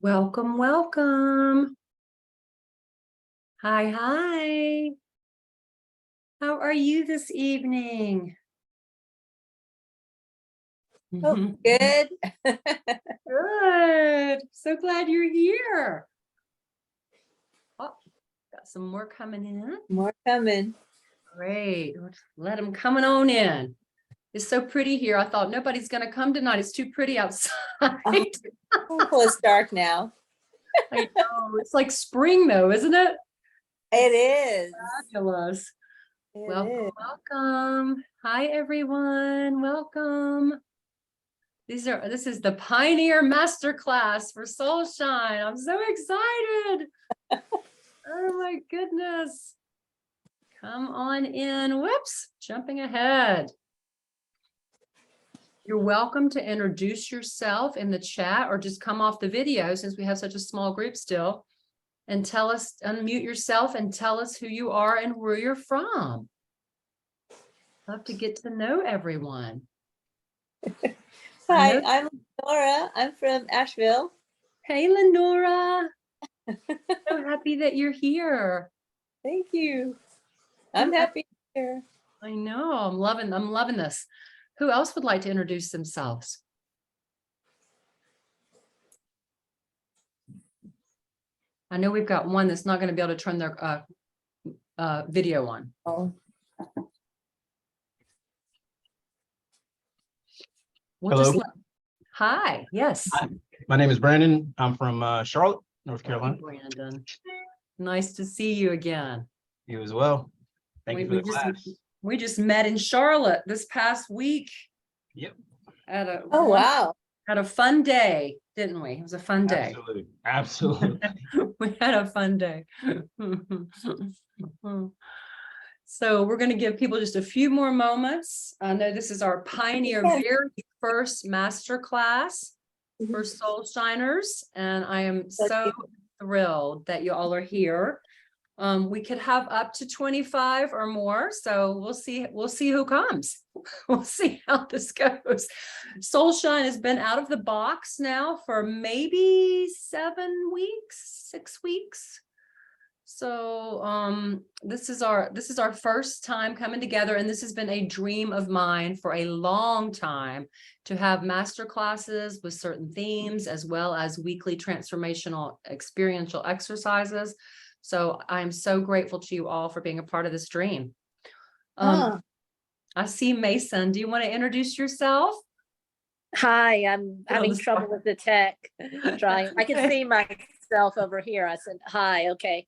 Welcome, welcome. Hi, hi. How are you this evening? Oh, good. Good. So glad you're here. Oh, got some more coming in. More coming. Great. Let's let them coming on in. It's so pretty here. I thought nobody's going to come tonight. It's too pretty outside. Well, it's dark now. I know. It's like spring though, isn't it? It is. Fabulous. It Welcome, is. welcome. Hi, everyone. Welcome. This is the Pioneer Masterclass for Soul Shine. I'm so excited. Oh my goodness. Come on in. Whoops, jumping ahead. You're welcome to introduce yourself in the chat or just come off the video since we have such a small group still and tell us, unmute yourself and tell us who you are and where you're from. Love to get to know everyone. Hi, I'm Laura. I'm from Asheville. Hey, Lenora. So happy that you're here. Thank you. I'm happy here. I know. I'm loving this. Who else would like to introduce themselves? I know we've got one that's not going to be able to turn their video on. Oh. Hello. Hi. Yes. Hi. My name is Brandon. I'm from Charlotte, North Carolina. Hey, Brandon. Nice to see you again. You as well. Thank you for the class. We just met in Charlotte this past week. Yep. Wow. Had a fun day, didn't we? It was a fun day. Absolutely. Absolutely. We had a fun day. So we're going to give people just a few more moments. I know this is our Pioneer very first masterclass for Soul Shiners, and I am so thrilled that you all are here. We could have up to 25 or more, so we'll see who comes. We'll see how this goes. Soul Shine has been out of the box now for maybe 7 weeks, 6 weeks. So this is our first time coming together, and this has been a dream of mine for a long time to have master classes with certain themes as well as weekly transformational experiential exercises. So I'm so grateful to you all for being a part of this dream. I see Mason. Do you want to introduce yourself? Hi, I'm having trouble with the tech. Trying. I can see myself over here. I said, hi, okay.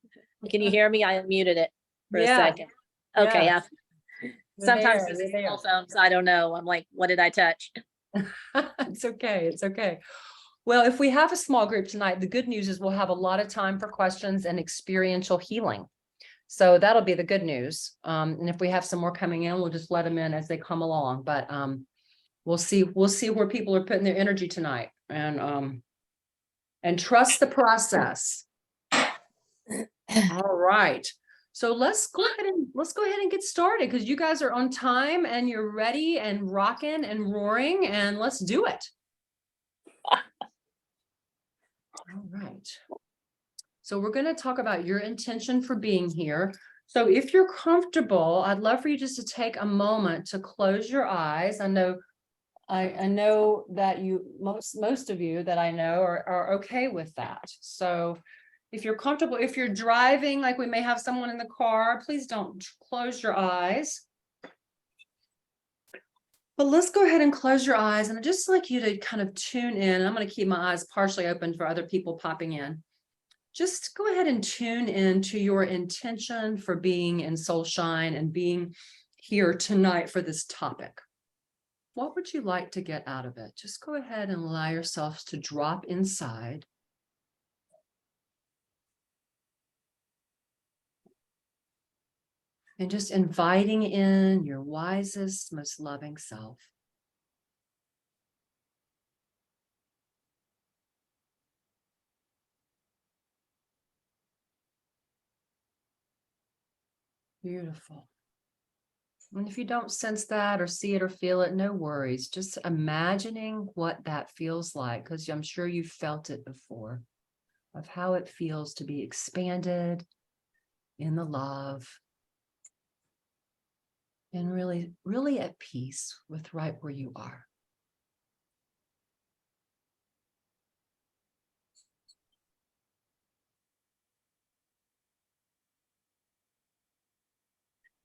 Can you hear me? I unmuted it for a second. Okay, yeah. Sometimes it's cell phones, I don't know. I'm like, what did I touch? It's okay. It's okay. Well, if we have a small group tonight, the good news is we'll have a lot of time for questions and experiential healing. So that'll be the good news. And if we have some more coming in, we'll just let them in as they come along. But we'll see where people are putting their energy tonight, and trust the process. All right. So let's go ahead and get started, because you guys are on time and you're ready and rocking and roaring, and let's do it. All right. So we're going to talk about your intention for being here. So if you're comfortable, I'd love for you just to take a moment to close your eyes. I know that most of you that I know are okay with that. So if you're comfortable, if you're driving, like we may have someone in the car, please don't close your eyes. But let's go ahead and close your eyes. And I'd just like you to kind of tune in. I'm going to keep my eyes partially open for other people popping in. Just go ahead and tune in to your intention for being in Soul Shine and being here tonight for this topic. What would you like to get out of it? Just go ahead and allow yourselves to drop inside. And just inviting in your wisest, most loving self. Beautiful. And if you don't sense that or see it or feel it, no worries. Just imagining what that feels like, because I'm sure you've felt it before. of how it feels to be expanded in the love and really, really at peace with right where you are.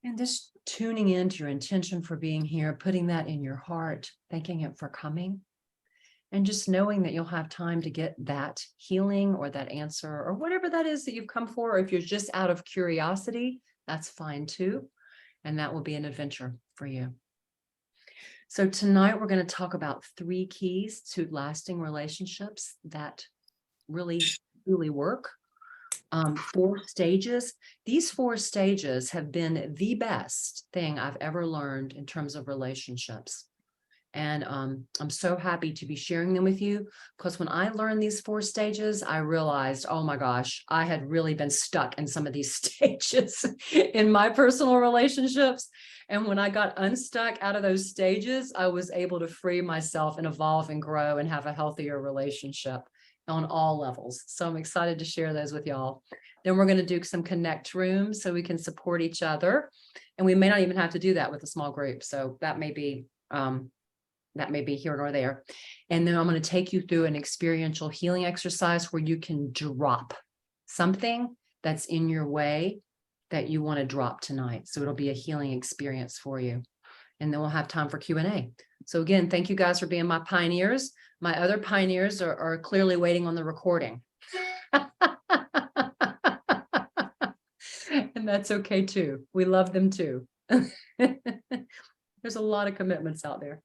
And just tuning into your intention for being here, putting that in your heart, thanking it for coming, and just knowing that you'll have time to get that healing or that answer or whatever that is that you've come for. Or if you're just out of curiosity, that's fine too. And that will be an adventure for you. So tonight we're going to talk about 3 keys to lasting relationships that really, really work. 4 stages. These 4 stages have been the best thing I've ever learned in terms of relationships. And I'm so happy to be sharing them with you, because when I learned these 4 stages, I realized, oh my gosh, I had really been stuck in some of these stages in my personal relationships. And when I got unstuck out of those stages, I was able to free myself and evolve and grow and have a healthier relationship on all levels. So I'm excited to share those with y'all. Then we're going to do some connect rooms so we can support each other. And we may not even have to do that with a small group. So that may be here nor there. And then I'm going to take you through an experiential healing exercise where you can drop something that's in your way that you want to drop tonight. So it'll be a healing experience for you. And then we'll have time for Q&A. So again, thank you guys for being my pioneers. My other pioneers are clearly waiting on the recording. And that's okay too. We love them too. There's a lot of commitments out there.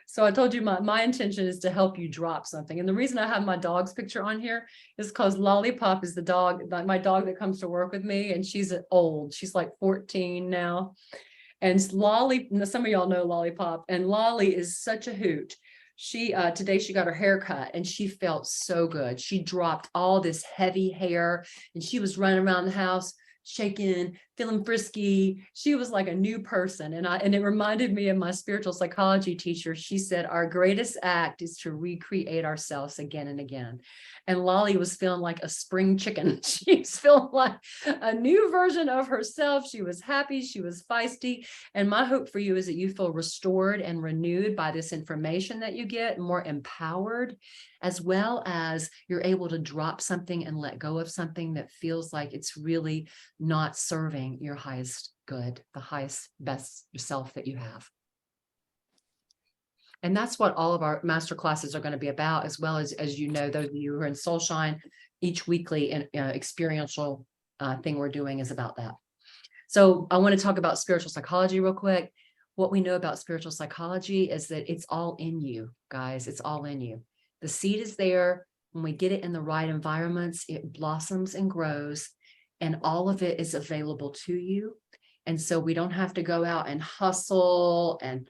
So I told you my intention is to help you drop something. And the reason I have my dog's picture on here is because Lollipop is the dog, my dog that comes to work with me. And she's old. She's like 14 now. And Lolly, some of y'all know Lollipop, and Lolly is such a hoot. Today she got her hair cut and she felt so good. She dropped all this heavy hair and she was running around the house, shaking, feeling frisky. She was like a new person. And it reminded me of my spiritual psychology teacher. She said, our greatest act is to recreate ourselves again and again. And Lolly was feeling like a spring chicken. She was feeling like a new version of herself. She was happy. She was feisty. And my hope for you is that you feel restored and renewed by this information that you get, more empowered, as well as you're able to drop something and let go of something that feels like it's really not serving your highest good, the highest, best self that you have. And that's what all of our master classes are going to be about, as well as you know, those of you who are in Soul Shine, each weekly experiential thing we're doing is about that. So I want to talk about spiritual psychology real quick. What we know about spiritual psychology is that it's all in you, guys. It's all in you. The seed is there. When we get it in the right environments, it blossoms and grows, and all of it is available to you. And so we don't have to go out and hustle and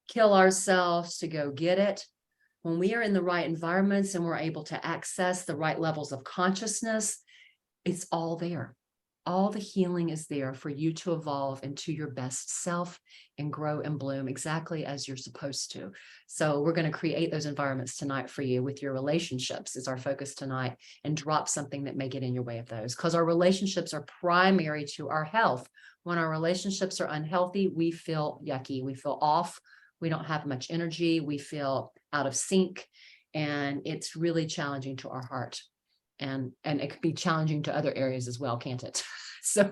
kill ourselves to go get it. When we are in the right environments and we're able to access the right levels of consciousness, it's all there. All the healing is there for you to evolve into your best self and grow and bloom exactly as you're supposed to. So we're going to create those environments tonight for you with your relationships is our focus tonight, and drop something that may get in your way of those, because our relationships are primary to our health. When our relationships are unhealthy, we feel yucky, we feel off, we don't have much energy, we feel out of sync, and it's really challenging to our heart. And it could be challenging to other areas as well, can't it? So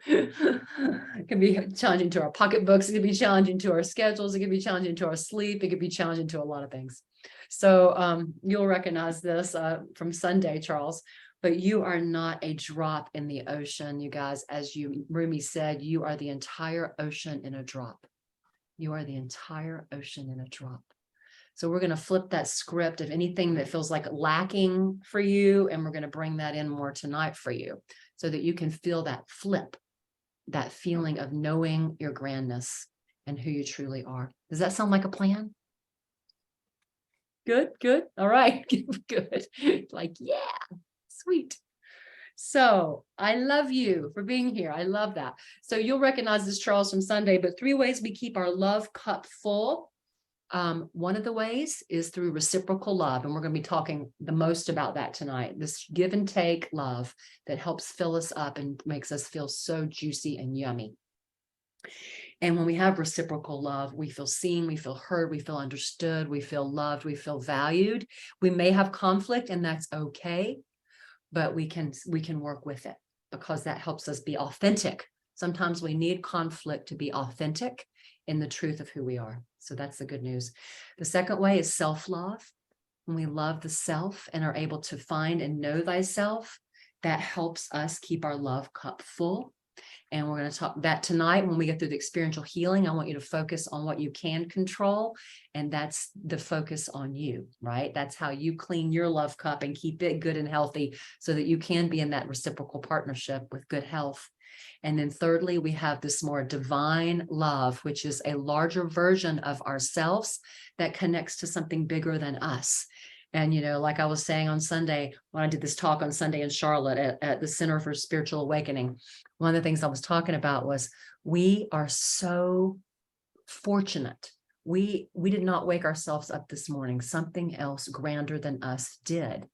it can be challenging to our pocketbooks. It could be challenging to our schedules. It could be challenging to our sleep. It could be challenging to a lot of things. So you'll recognize this from Sunday, Charles, but you are not a drop in the ocean, you guys. As Rumi said, you are the entire ocean in a drop. You are the entire ocean in a drop. So we're going to flip that script of anything that feels like lacking for you, and we're going to bring that in more tonight for you so that you can feel that flip, that feeling of knowing your grandness and who you truly are. Does that sound like a plan? Good, good. All right, good. Like, yeah, sweet. So I love you for being here. I love that. So you'll recognize this, Charles, from Sunday, but 3 ways we keep our love cup full. One of the ways is through reciprocal love, and we're going to be talking the most about that tonight. This give and take love that helps fill us up and makes us feel so juicy and yummy. And when we have reciprocal love, we feel seen, we feel heard, we feel understood, we feel loved, we feel valued. We may have conflict, and that's okay, but we can work with it because that helps us be authentic. Sometimes we need conflict to be authentic in the truth of who we are. So that's the good news. The second way is self-love. When we love the self and are able to find and know thyself, that helps us keep our love cup full. And we're going to talk that tonight when we get through the experiential healing. I want you to focus on what you can control. And that's the focus on you, right? That's how you clean your love cup and keep it good and healthy so that you can be in that reciprocal partnership with good health. And then thirdly, we have this more divine love, which is a larger version of ourselves that connects to something bigger than us. And, you know, like I was saying on Sunday, when I did this talk on Sunday in Charlotte at the Center for Spiritual Awakening, one of the things I was talking about was we are so fortunate. We did not wake ourselves up this morning. Something else grander than us did.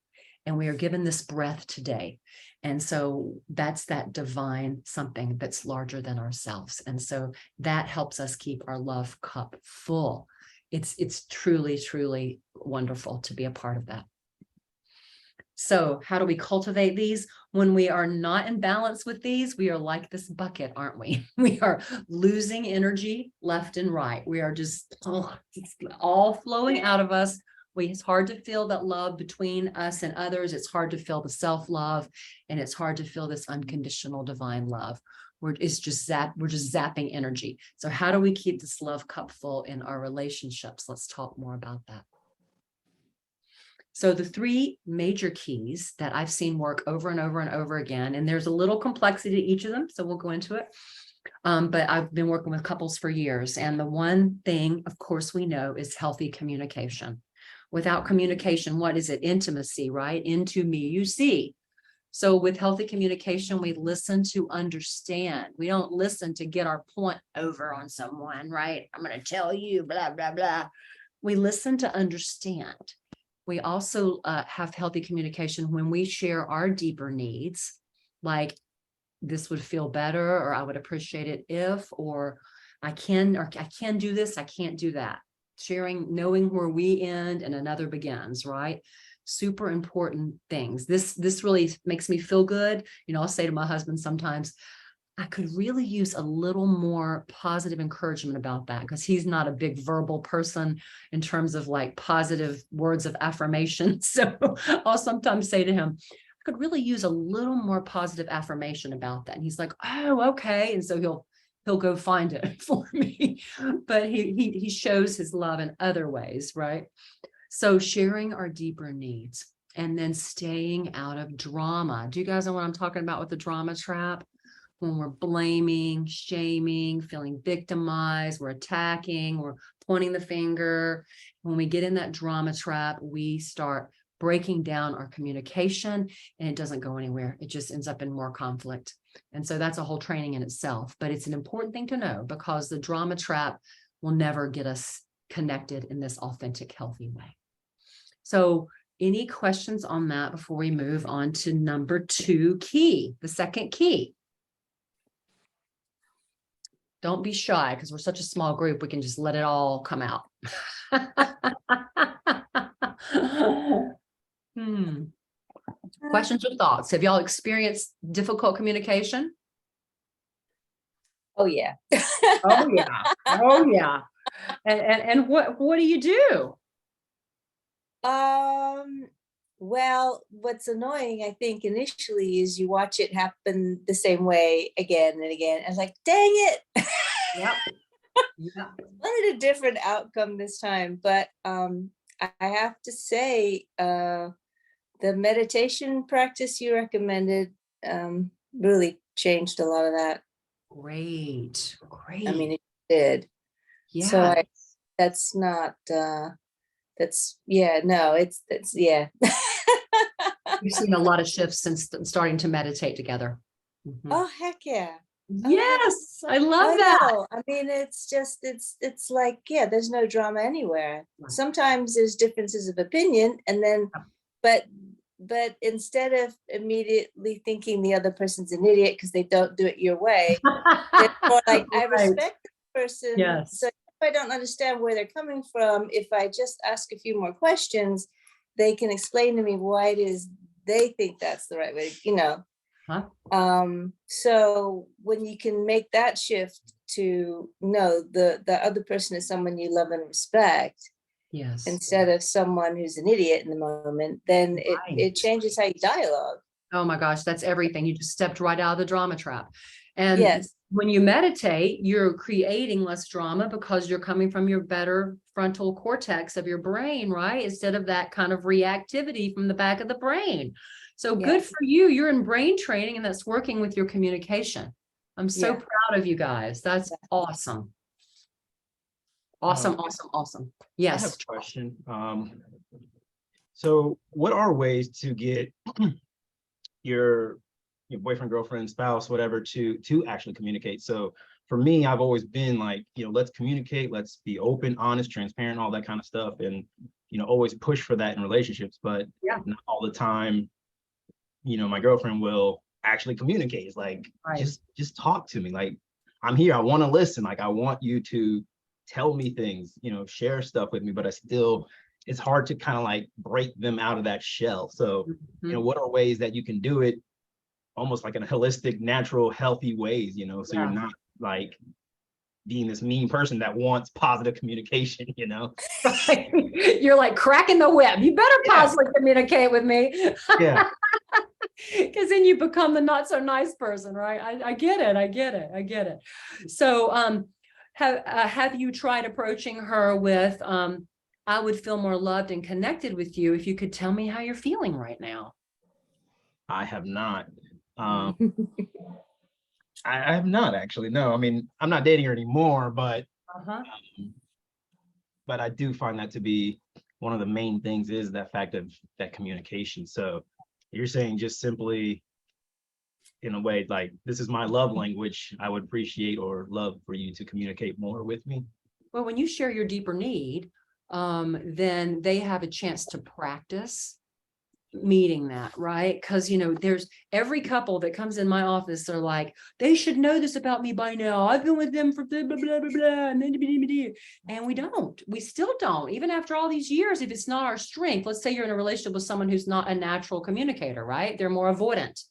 And we are given this breath today. And so that's that divine something that's larger than ourselves. And so that helps us keep our love cup full. It's truly, truly wonderful to be a part of that. So how do we cultivate these? When we are not in balance with these, we are like this bucket, aren't we? We are losing energy left and right. We are just it's all flowing out of us. It's hard to feel that love between us and others. It's hard to feel the self-love, and it's hard to feel this unconditional divine love. We're just zapping energy. So how do we keep this love cup full in our relationships? Let's talk more about that. So the three major keys that I've seen work over and over and over again, and there's a little complexity to each of them, so we'll go into it. But I've been working with couples for years. And the one thing, of course, we know is healthy communication. Without communication, what is it? Intimacy, right? Into me, you see. So with healthy communication, we listen to understand. We don't listen to get our point over on someone, right? I'm going to tell you, blah, blah, blah. We listen to understand. We also have healthy communication when we share our deeper needs, like this would feel better, or I would appreciate it if, or I can do this, I can't do that. Sharing, knowing where we end and another begins, right? Super important things. This really makes me feel good. You know, I'll say to my husband sometimes, I could really use a little more positive encouragement about that, because he's not a big verbal person in terms of like positive words of affirmation. So I'll sometimes say to him, I could really use a little more positive affirmation about that. And he's like, oh, okay. And so he'll go find it for me. But he shows his love in other ways, right? So sharing our deeper needs and then staying out of drama. Do you guys know what I'm talking about with the drama trap? When we're blaming, shaming, feeling victimized, we're attacking, we're pointing the finger. When we get in that drama trap, we start breaking down our communication, and it doesn't go anywhere. It just ends up in more conflict. And so that's a whole training in itself, but it's an important thing to know, because the drama trap will never get us connected in this authentic, healthy way. So any questions on that before we move on to number 2 key, the second key? Don't be shy, because we're such a small group. We can just let it all come out. Questions or thoughts? Have y'all experienced difficult communication? Oh yeah. Oh yeah. Oh yeah. And what do you do? Well, what's annoying, I think, initially is you watch it happen the same way again and again. And like, dang it. Yep. Yeah. Wanted a different outcome this time, but I have to say, the meditation practice you recommended really changed a lot of that. Great. I mean, it did. Yeah. So that's not, yeah. We've seen a lot of shifts since starting to meditate together. Mhm. Oh, heck yeah. Yes, I love I that. know. I mean, it's just, it's like, yeah, there's no drama anywhere. Right. Sometimes there's differences of opinion and then, but instead of immediately thinking the other person's an idiot because they don't do it your way, it's more like, I Right. respect the person. Yes. So if I don't understand where they're coming from, if I just ask a few more questions, they can explain to me why it is they think that's the right way, you know. Huh? So when you can make that shift to no, the other person is someone you love and respect Yes. instead of someone who's an idiot in the moment, then Right. it changes how you dialogue. Oh my gosh, that's everything. You just stepped right out of the drama trap. And Yes. when you meditate, you're creating less drama because you're coming from your better frontal cortex of your brain, right? Instead of that kind of reactivity from the back of the brain. So good Yes. for you. You're in brain training and that's working with your communication. I'm so Yeah. proud of you guys. That's awesome. Awesome, awesome, awesome. I have Yes. a question. So what are ways to get your boyfriend, girlfriend, spouse, whatever, to actually communicate? So for me, I've always been like, let's communicate, let's be open, honest, transparent, all that kind of stuff. And, always push for that in relationships, but Yeah. not all the time, my girlfriend will actually communicate. It's like, Right. just talk to me. Like, I'm here. I want to listen. Like, I want you to tell me things, share stuff with me, but it's hard to kind of like break them out of that shell. So, Mhm. what are ways that you can do it almost like in a holistic, natural, healthy ways, so Yeah. you're not like being this mean person that wants positive communication, Right. You're like cracking the whip. You better Yeah. positively communicate with me. Yeah. Because then you become the not so nice person, right? I get it. I get it. I get it. So have you tried approaching her with I would feel more loved and connected with you if you could tell me how you're feeling right now? I have not. I have not actually. No, I mean, I'm not dating her anymore, but Uh-huh. I do find that to be one of the main things is that fact of that communication. So you're saying just simply in a way like, this is my love language, I would appreciate or love for you to communicate more with me. Well, when you share your deeper need, then they have a chance to practice meeting that, right? Because there's every couple that comes in my office, they're like, they should know this about me by now. I've been with them for blah blah blah blah blah, and we still don't, even after all these years. If it's not our strength, let's say you're in a relationship with someone who's not a natural communicator, right? They're more avoidant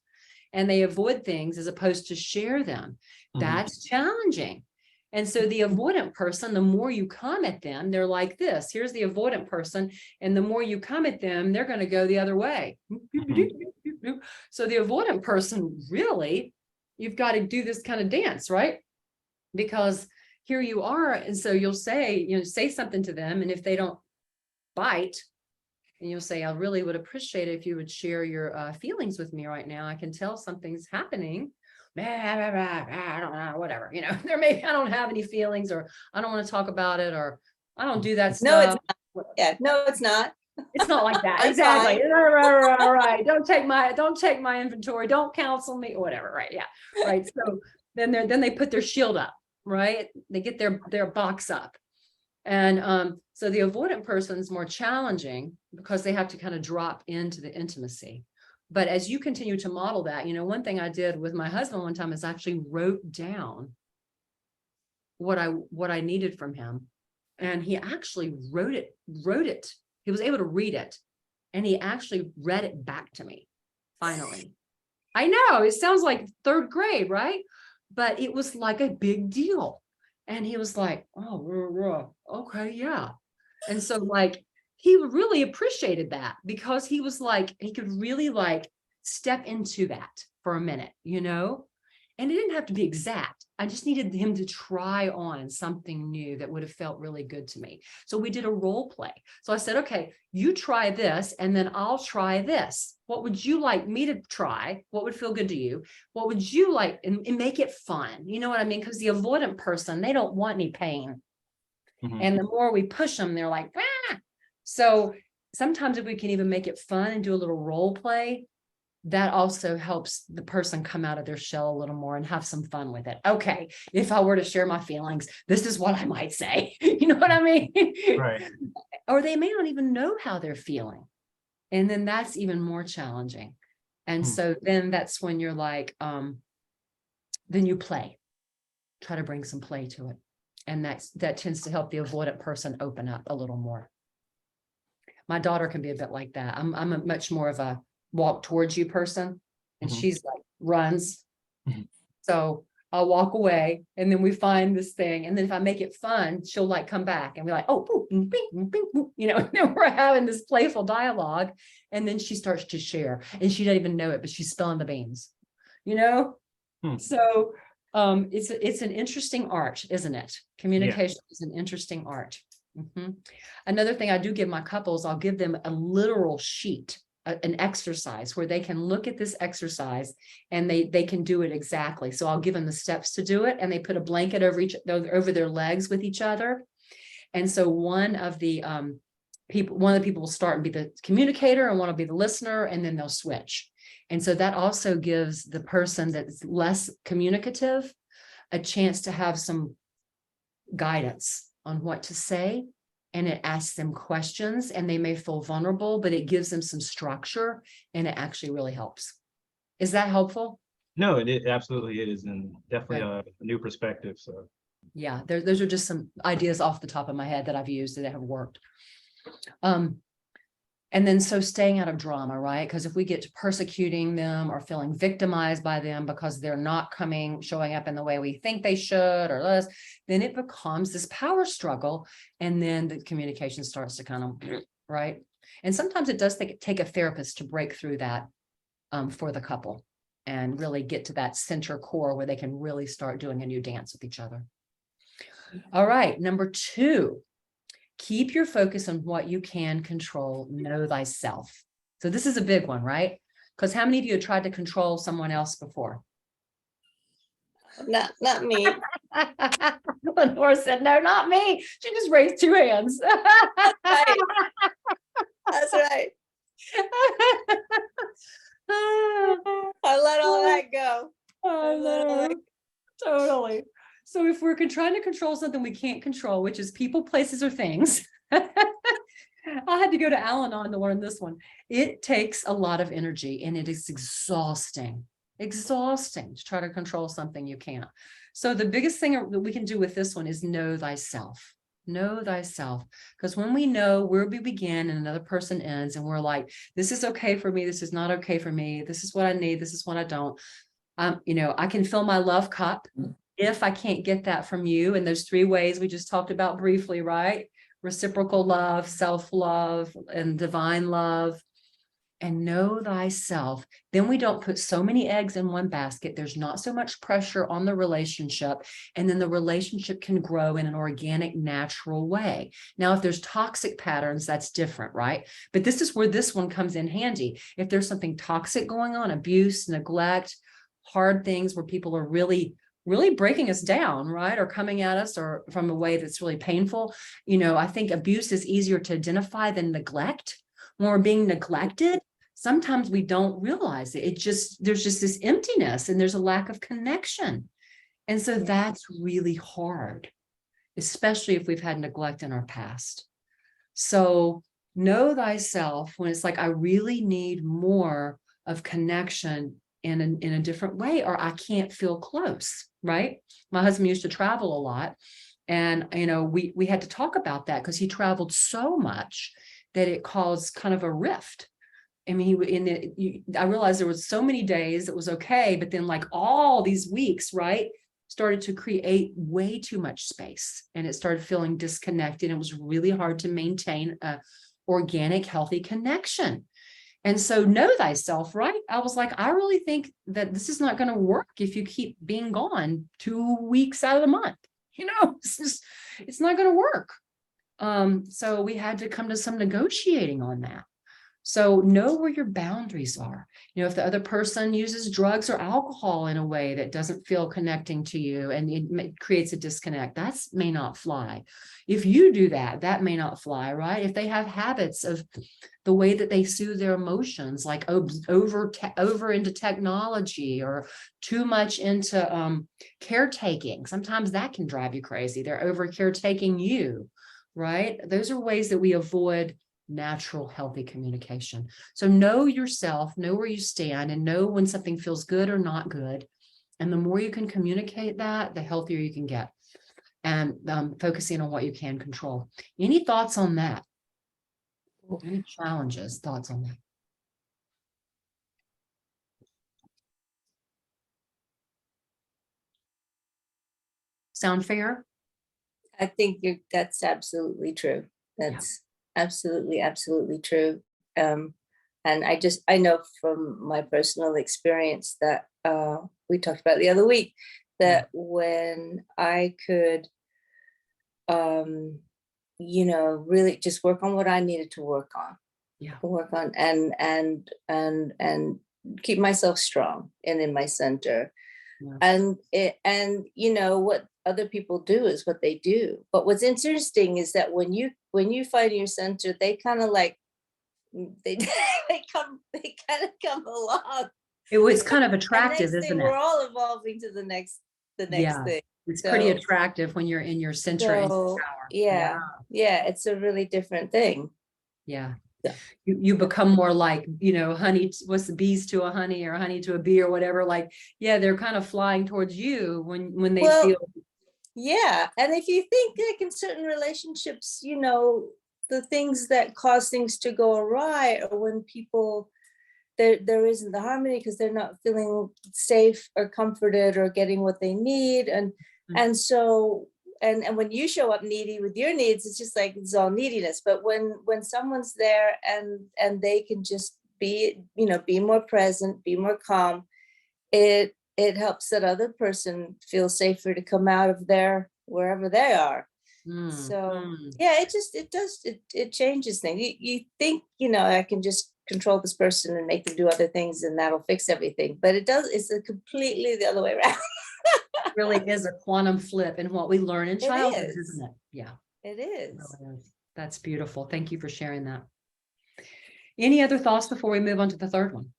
and they avoid things as opposed to share them. That's challenging. And so the avoidant person, the more you come at them, they're like this. Here's the avoidant person. And the more you come at them, they're going to go the other way. So the avoidant person, really, you've got to do this kind of dance, right? Because here you are. And so you'll say, say something to them. And if they don't bite, and you'll say, I really would appreciate it if you would share your feelings with me right now. I can tell something's happening. I don't know, whatever, there maybe I don't have any feelings, or I don't want to talk about it, or I don't do that No, stuff. it's not. Yeah, no, it's not. It's not like that. I'm Exactly. fine. Right. Don't take my inventory. Don't counsel me, whatever. Right. Yeah. Right. So then they put their shield up, right? They get their box up. And so the avoidant person's more challenging because they have to kind of drop into the intimacy. But as you continue to model that, one thing I did with my husband one time is actually wrote down what I needed from him. And he actually wrote it. He was able to read it. And he actually read it back to me. Finally. I know it sounds like third grade, right? But it was like a big deal. And he was like, oh, okay, yeah. And so like, he really appreciated that because he was like, he could really like step into that for a minute, and it didn't have to be exact. I just needed him to try on something new that would have felt really good to me. So we did a role play. So I said, okay, you try this and then I'll try this. What would you like me to try? What would feel good to you? What would you like? And make it fun. You know what I mean? Because the avoidant person, they don't want any pain. And the more we push them, they're like, ah. So sometimes if we can even make it fun and do a little role play, that also helps the person come out of their shell a little more and have some fun with it. Okay, if I were to share my feelings, this is what I might say. You know what I mean? Right. Or they may not even know how they're feeling. And then that's even more challenging. And so then that's when you're like, then you play, try to bring some play to it. And that tends to help the avoidant person open up a little more. My daughter can be a bit like that. I'm a much more of a walk towards you person, and she's like runs. So I'll walk away, and then we find this thing, and then if I make it fun, she'll like come back and be like, oh, bing, bing, bing, bing, you know, and then we're having this playful dialogue, and then she starts to share, and she doesn't even know it, but she's spilling the beans, you know. So it's an interesting art, isn't it? Communication is an interesting art. Another thing I do give my couples, I'll give them a literal sheet, an exercise where they can look at this exercise and they can do it exactly. So I'll give them the steps to do it, and they put a blanket over their legs with each other. And so one of the people will start and be the communicator, and one will be the listener, and then they'll switch. And so that also gives the person that's less communicative a chance to have some guidance on what to say, and it asks them questions, and they may feel vulnerable, but it gives them some structure, and it actually really helps. Is that helpful? No, it absolutely is, and definitely a new perspective. So yeah, those are just some ideas off the top of my head that I've used that have worked. And then so staying out of drama, right? Because if we get to persecuting them or feeling victimized by them because they're not showing up in the way we think they should or less, then it becomes this power struggle. And then the communication starts to kind of, right? And sometimes it does take a therapist to break through that for the couple and really get to that center core where they can really start doing a new dance with each other. All right, number 2. Keep your focus on what you can control. Know thyself. So this is a big one, right? Because how many of you have tried to control someone else before? Not me. Lenore said, no, not me. She just raised 2 hands. Right. That's right. I let all that go. Totally. So if we're trying to control something we can't control, which is people, places, or things, I had to go to Al-Anon to learn this one. It takes a lot of energy, and it is exhausting to try to control something you can't. So the biggest thing that we can do with this one is know thyself. Know thyself. Because when we know where we begin and another person ends, and we're like, this is okay for me, this is not okay for me, this is what I need, this is what I don't. You know, I can fill my love cup. If I can't get that from you in those 3 ways we just talked about briefly, right? Reciprocal love, self-love, and divine love. And know thyself. Then we don't put so many eggs in one basket. There's not so much pressure on the relationship. And then the relationship can grow in an organic, natural way. Now, if there's toxic patterns, that's different, right? But this is where this one comes in handy. If there's something toxic going on, abuse, neglect, hard things where people are really breaking us down, right? Or coming at us or from a way that's really painful. You know, I think abuse is easier to identify than neglect. When we're being neglected, sometimes we don't realize it. There's just this emptiness, and there's a lack of connection. And so that's really hard, especially if we've had neglect in our past. So know thyself when it's like, I really need more of connection in a different way, or I can't feel close, right? My husband used to travel a lot, and you know, we had to talk about that because he traveled so much that it caused kind of a rift. I mean, I realized there was so many days it was okay, but then like all these weeks, right, started to create way too much space, and it started feeling disconnected. It was really hard to maintain a organic, healthy connection. And so know thyself, right? I was like, I really think that this is not going to work if you keep being gone 2 weeks out of the month. You know, it's not going to work. So we had to come to some negotiating on that. So know where your boundaries are. You know, if the other person uses drugs or alcohol in a way that doesn't feel connecting to you and creates a disconnect, that may not fly. If you do that, that may not fly, right? If they have habits of the way that they soothe their emotions, like over into technology or too much into caretaking, sometimes that can drive you crazy. They're over caretaking you, right? Those are ways that we avoid natural, healthy communication. So know yourself, know where you stand, and know when something feels good or not good. And the more you can communicate that, the healthier you can get. And focusing on what you can control. Any thoughts on that? Any challenges, thoughts on that? Sound fair? I think that's absolutely true. That's absolutely, absolutely true. And I know from my personal experience that we talked about the other week, that when I could, really just work on what I needed to work on, and keep myself strong and in my center. And what other people do is what they do. But what's interesting is that when you find your center, they kind of like they they kind of come along. It was kind of And attractive, next thing, isn't it? we're all evolving to the next Yeah. thing. It's pretty So- attractive when you're in your center and So power. yeah, it's a really different thing. Yeah. Yeah. You become more like, honey, what's the bees to a honey or honey to a bee or whatever. Like, yeah, they're kind of flying towards you when they Well, feel. Yeah, and if you think like in certain relationships, the things that cause things to go awry are when people there isn't the harmony because they're not feeling safe or comforted or getting what they need, and so and when you show up needy with your needs, it's just like it's all neediness. But when someone's there and they can just be be more present, be more calm, it helps that other person feel safer to come out of their wherever they are. So yeah, it changes things. You think I can just control this person and make them do other things and that'll fix everything, but it's a completely the other way around. Really is a quantum flip in what we learn in childhood, isn't it? Yeah, it is. That's beautiful. Thank you for sharing that. Any other thoughts before we move on to the third one?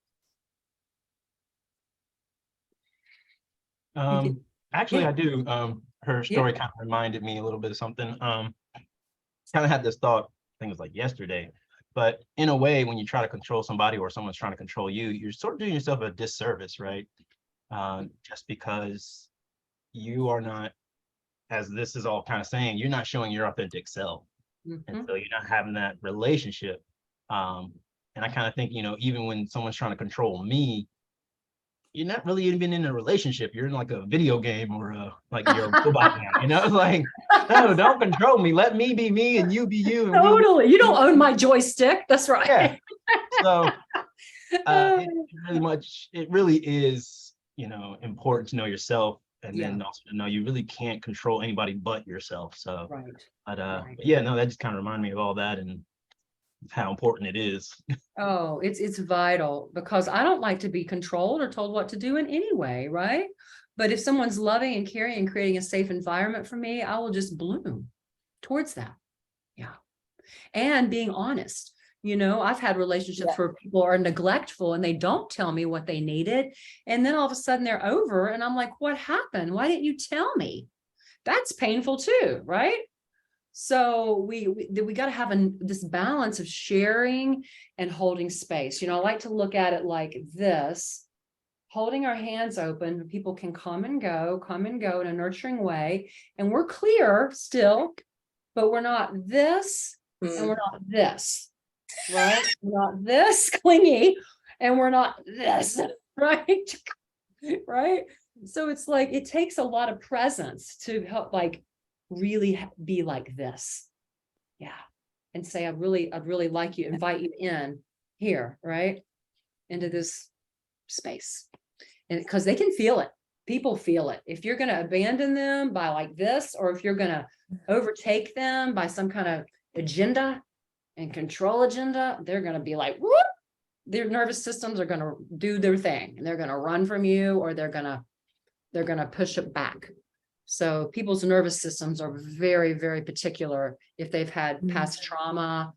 Actually, I do. Her story kind of reminded me a little bit of something. Kind of had this thought, I think it was like yesterday, but in a way, when you try to control somebody or someone's trying to control you, you're sort of doing yourself a disservice, right? Just because you are not, as this is all kind of saying, you're not showing your authentic self. And so you're not having that relationship. And I kind of think, even when someone's trying to control me, you're not really even in a relationship. You're in like a video game or like you're a robot now, like, no, don't control me. Let me be me and you be you. And totally. You don't own my joystick. That's right. Yeah. So it really is, important to know yourself, and then also to know you really can't control anybody but yourself. So, but yeah, no, that just kind of reminded me of all that and how important it is. Oh, it's vital, because I don't like to be controlled or told what to do in any way, right? But if someone's loving and caring and creating a safe environment for me, I will just bloom towards that. Yeah. And being honest. I've had relationships where people are neglectful and they don't tell me what they needed. And then all of a sudden they're over and I'm like, what happened? Why didn't you tell me? That's painful too, right? So we got to have this balance of sharing and holding space. I like to look at it like this, holding our hands open. People can come and go in a nurturing way. And we're clear still, but we're not this and we're not this, right? We're not this clingy and we're not this, right? Right. So it's like, it takes a lot of presence to help, like, really be like this. Yeah. And say, I'd really like you, invite you in here, right? Into this space. And because they can feel it. People feel it. If you're going to abandon them by like this, or if you're going to overtake them by some kind of agenda and control agenda, they're going to be like, whoop, their nervous systems are going to do their thing, and they're going to run from you, or they're going to push it back. So people's nervous systems are very, very particular if they've had past trauma,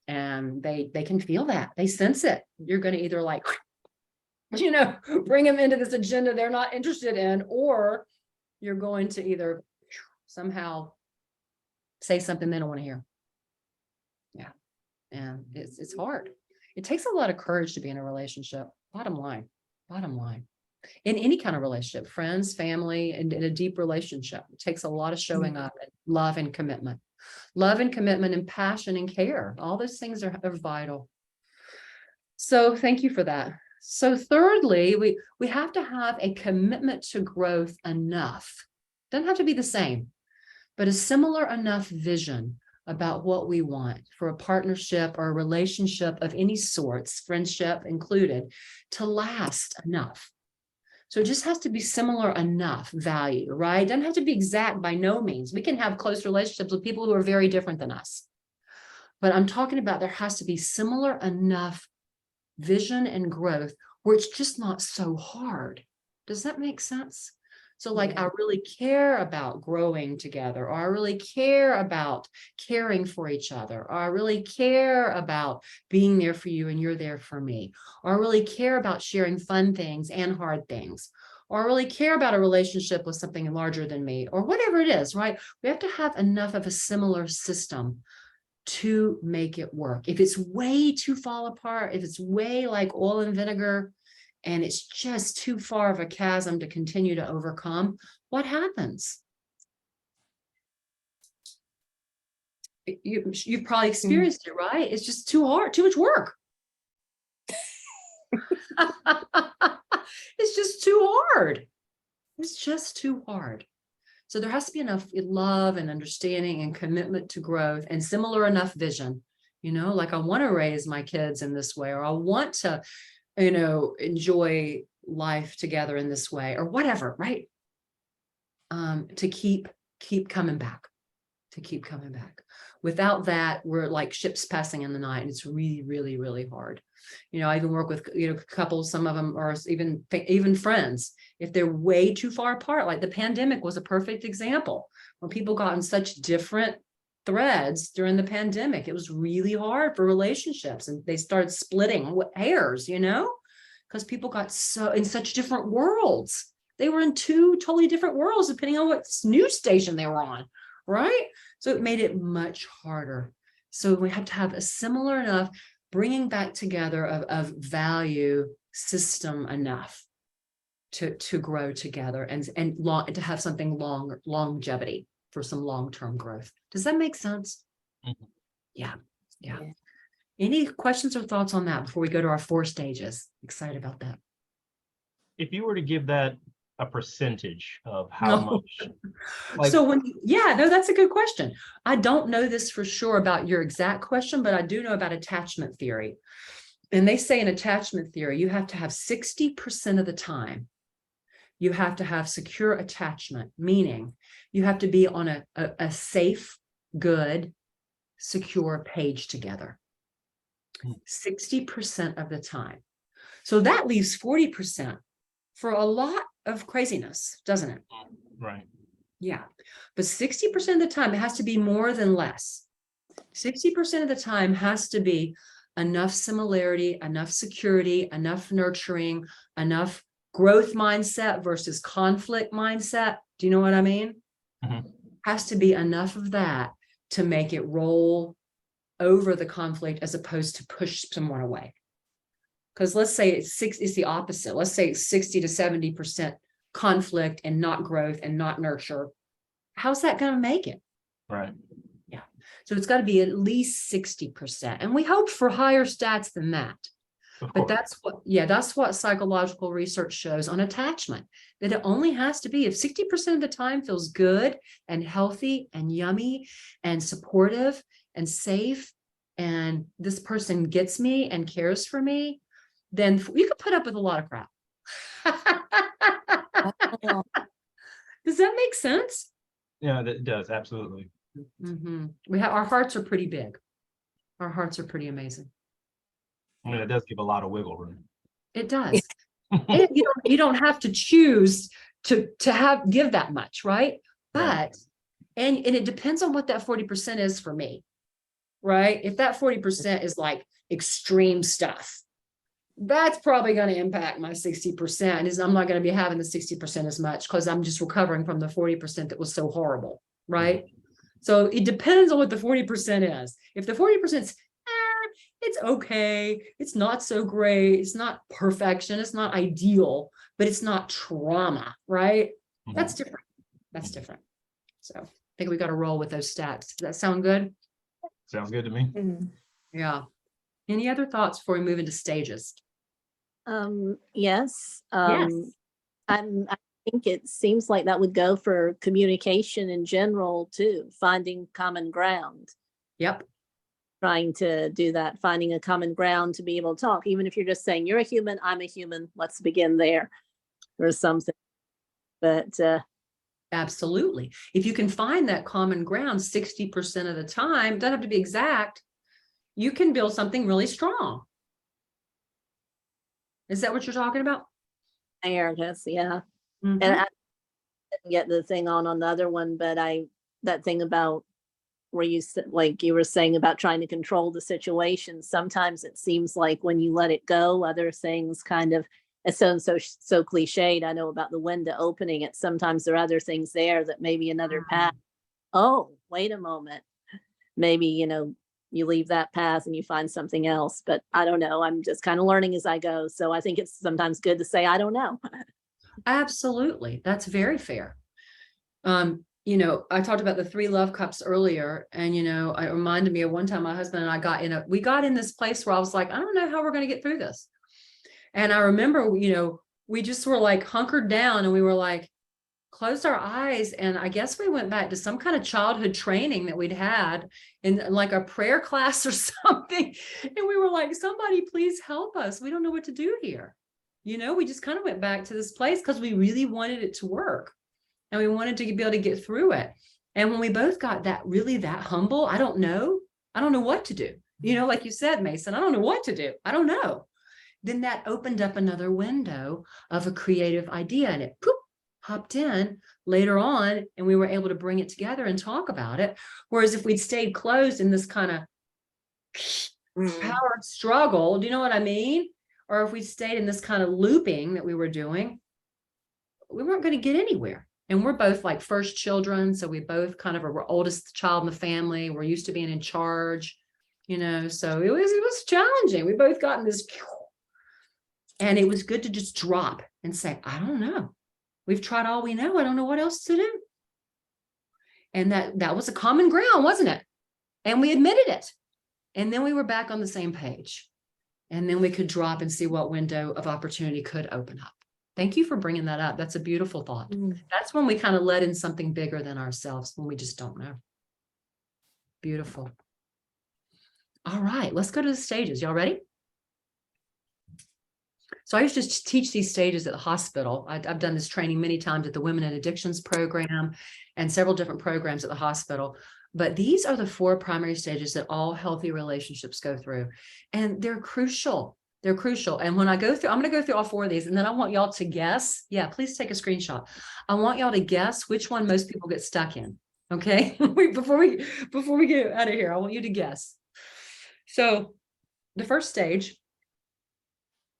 and they can feel that, they sense it. You're going to either like, bring them into this agenda they're not interested in, or you're going to either somehow say something they don't want to hear. Yeah. And it's hard. It takes a lot of courage to be in a relationship. Bottom line, in any kind of relationship, friends, family, and in a deep relationship, it takes a lot of showing up, and love and commitment and passion and care. All those things are vital. So thank you for that. So thirdly, we have to have a commitment to growth enough. Doesn't have to be the same, but a similar enough vision about what we want for a partnership or a relationship of any sorts, friendship included, to last enough. So it just has to be similar enough value, right? It doesn't have to be exact by no means. We can have close relationships with people who are very different than us. But I'm talking about there has to be similar enough vision and growth where it's just not so hard. Does that make sense? So like, I really care about growing together, or I really care about caring for each other, or I really care about being there for you and you're there for me, or I really care about sharing fun things and hard things, or I really care about a relationship with something larger than me, or whatever it is, right? We have to have enough of a similar system to make it work. If it's way too fall apart, if it's way like oil and vinegar, and it's just too far of a chasm to continue to overcome, what happens? You've probably experienced it, right? It's just too hard, too much work. It's just too hard. It's just too hard. So there has to be enough love and understanding and commitment to growth, and similar enough vision, like I want to raise my kids in this way, or I want to, enjoy life together in this way, or whatever, right? To keep coming back, Without that, we're like ships passing in the night, and it's really, really, really hard. I even work with, couples, some of them are even friends. If they're way too far apart, like the pandemic was a perfect example. When people got in such different threads during the pandemic, it was really hard for relationships, and they started splitting hairs, because people got in such different worlds. They were in two totally different worlds, depending on what news station they were on, right? So it made it much harder. So we have to have a similar enough bringing back together of value system enough to grow together, and to have something longevity for some long-term growth. Does that make sense? Mm-hmm. Yeah. Any questions or thoughts on that before we go to our 4 stages? Excited about that. If you were to give that a percentage of how much, so that's a good question. I don't know this for sure about your exact question, but I do know about attachment theory. And they say in attachment theory, you have to have 60% of the time, you have to have secure attachment, meaning you have to be on a safe, good, secure page together. 60% of the time. So that leaves 40% for a lot of craziness, doesn't it? Right. Yeah. But 60% of the time, it has to be more than less. 60% of the time has to be enough similarity, enough security, enough nurturing, enough growth mindset versus conflict mindset. Do you know what I mean? Mm-hmm. Has to be enough of that to make it roll over the conflict, as opposed to push someone away. Because let's say it's the opposite. Let's say it's 60 to 70% conflict and not growth and not nurture. How's that going to make it? Right. Yeah. So it's got to be at least 60%. And we hope for higher stats than that. But that's what psychological research shows on attachment, that it only has to be, if 60% of the time feels good and healthy and yummy and supportive and safe, and this person gets me and cares for me, then you could put up with a lot of crap. Does that make sense? Yeah, that does. Absolutely. Mm-hmm. Our hearts are pretty big. Our hearts are pretty amazing. I mean, it does give a lot of wiggle room. It does. And you don't have to choose to give that much, right? Right. But and it depends on what that 40% is for me, right? If that 40% is like extreme stuff, that's probably going to impact my 60%. Is I'm not going to be having the 60% as much because I'm just recovering from the 40% that was so horrible, right? So it depends on what the 40% is. If the 40% is it's okay, it's not so great, it's not perfection, it's not ideal, but it's not trauma, right? That's different. That's different. So I think we got to roll with those stats. Does that sound good? Sounds good to me. Yeah. Any other thoughts before we move into stages? Yes. Yes. I think it seems like that would go for communication in general too, finding common ground. Yep. Trying to do that, finding a common ground to be able to talk, even if you're just saying you're a human, I'm a human, let's begin there or something. But absolutely. If you can find that common ground 60% of the time, doesn't have to be exact, you can build something really strong. Is that what you're talking about? I guess, yeah. Mm-hmm. And I didn't get the thing on the other one, but that thing about where you said, like you were saying about trying to control the situation, sometimes it seems like when you let it go, other things kind of, it sounds so cliched. I know about the window opening it. Sometimes there are other things there that maybe another path. Oh, wait a moment. Maybe, you leave that path and you find something else, but I don't know. I'm just kind of learning as I go. So I think it's sometimes good to say, I don't know. Absolutely. That's very fair. I talked about the 3 love cups earlier, and, it reminded me of one time my husband and I we got in this place where I was like, I don't know how we're going to get through this. And I remember, we just were like hunkered down and we were like, closed our eyes. And I guess we went back to some kind of childhood training that we'd had in like a prayer class or something. And we were like, somebody please help us. We don't know what to do here. We just kind of went back to this place because we really wanted it to work. And we wanted to be able to get through it. And when we both got that humble, I don't know what to do. Like you said, Mason, I don't know what to do. I don't know. Then that opened up another window of a creative idea, and it hopped in later on, and we were able to bring it together and talk about it. Whereas if we'd stayed closed in this kind of power struggle, do you know what I mean? Or if we stayed in this kind of looping that we were doing, we weren't going to get anywhere. And we're both like first children. So we both kind of are oldest child in the family. We're used to being in charge, so it was challenging. We both got in this, and it was good to just drop and say, I don't know. We've tried all we know. I don't know what else to do. And that was a common ground, wasn't it? And we admitted it. And then we were back on the same page. And then we could drop and see what window of opportunity could open up. Thank you for bringing that up. That's a beautiful thought. That's when we kind of let in something bigger than ourselves, when we just don't know. Beautiful. All right, let's go to the stages. Y'all ready? So I used to teach these stages at the hospital. I've done this training many times at the Women in Addictions program and several different programs at the hospital. But these are the 4 primary stages that all healthy relationships go through. And they're crucial. They're crucial. And when I go through, I'm going to go through all 4 of these, and then I want y'all to guess. Yeah, please take a screenshot. I want y'all to guess which one most people get stuck in. Okay. Before we get out of here, I want you to guess. So the first stage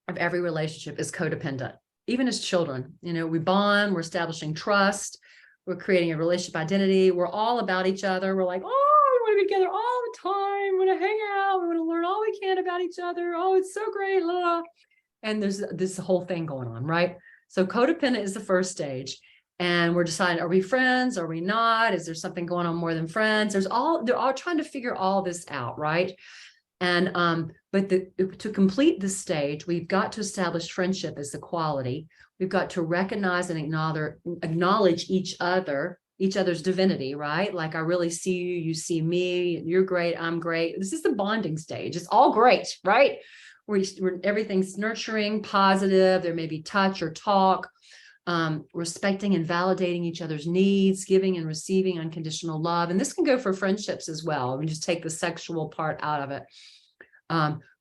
of every relationship is codependent. Even as children, we bond, we're establishing trust, we're creating a relationship identity. We're all about each other. We're like, oh, we want to be together all the time. We want to hang out. We want to learn all we can about each other. Oh, it's so great. Blah. And there's this whole thing going on, right? So codependent is the first stage. And we're deciding, are we friends? Are we not? Is there something going on more than friends? They're all trying to figure all this out, right? And but to complete this stage, we've got to establish friendship as the quality. We've got to recognize and acknowledge each other's divinity, right? Like, I really see you, you see me, you're great, I'm great. This is the bonding stage. It's all great, right? Where everything's nurturing, positive. There may be touch or talk, respecting and validating each other's needs, giving and receiving unconditional love. And this can go for friendships as well. We just take the sexual part out of it.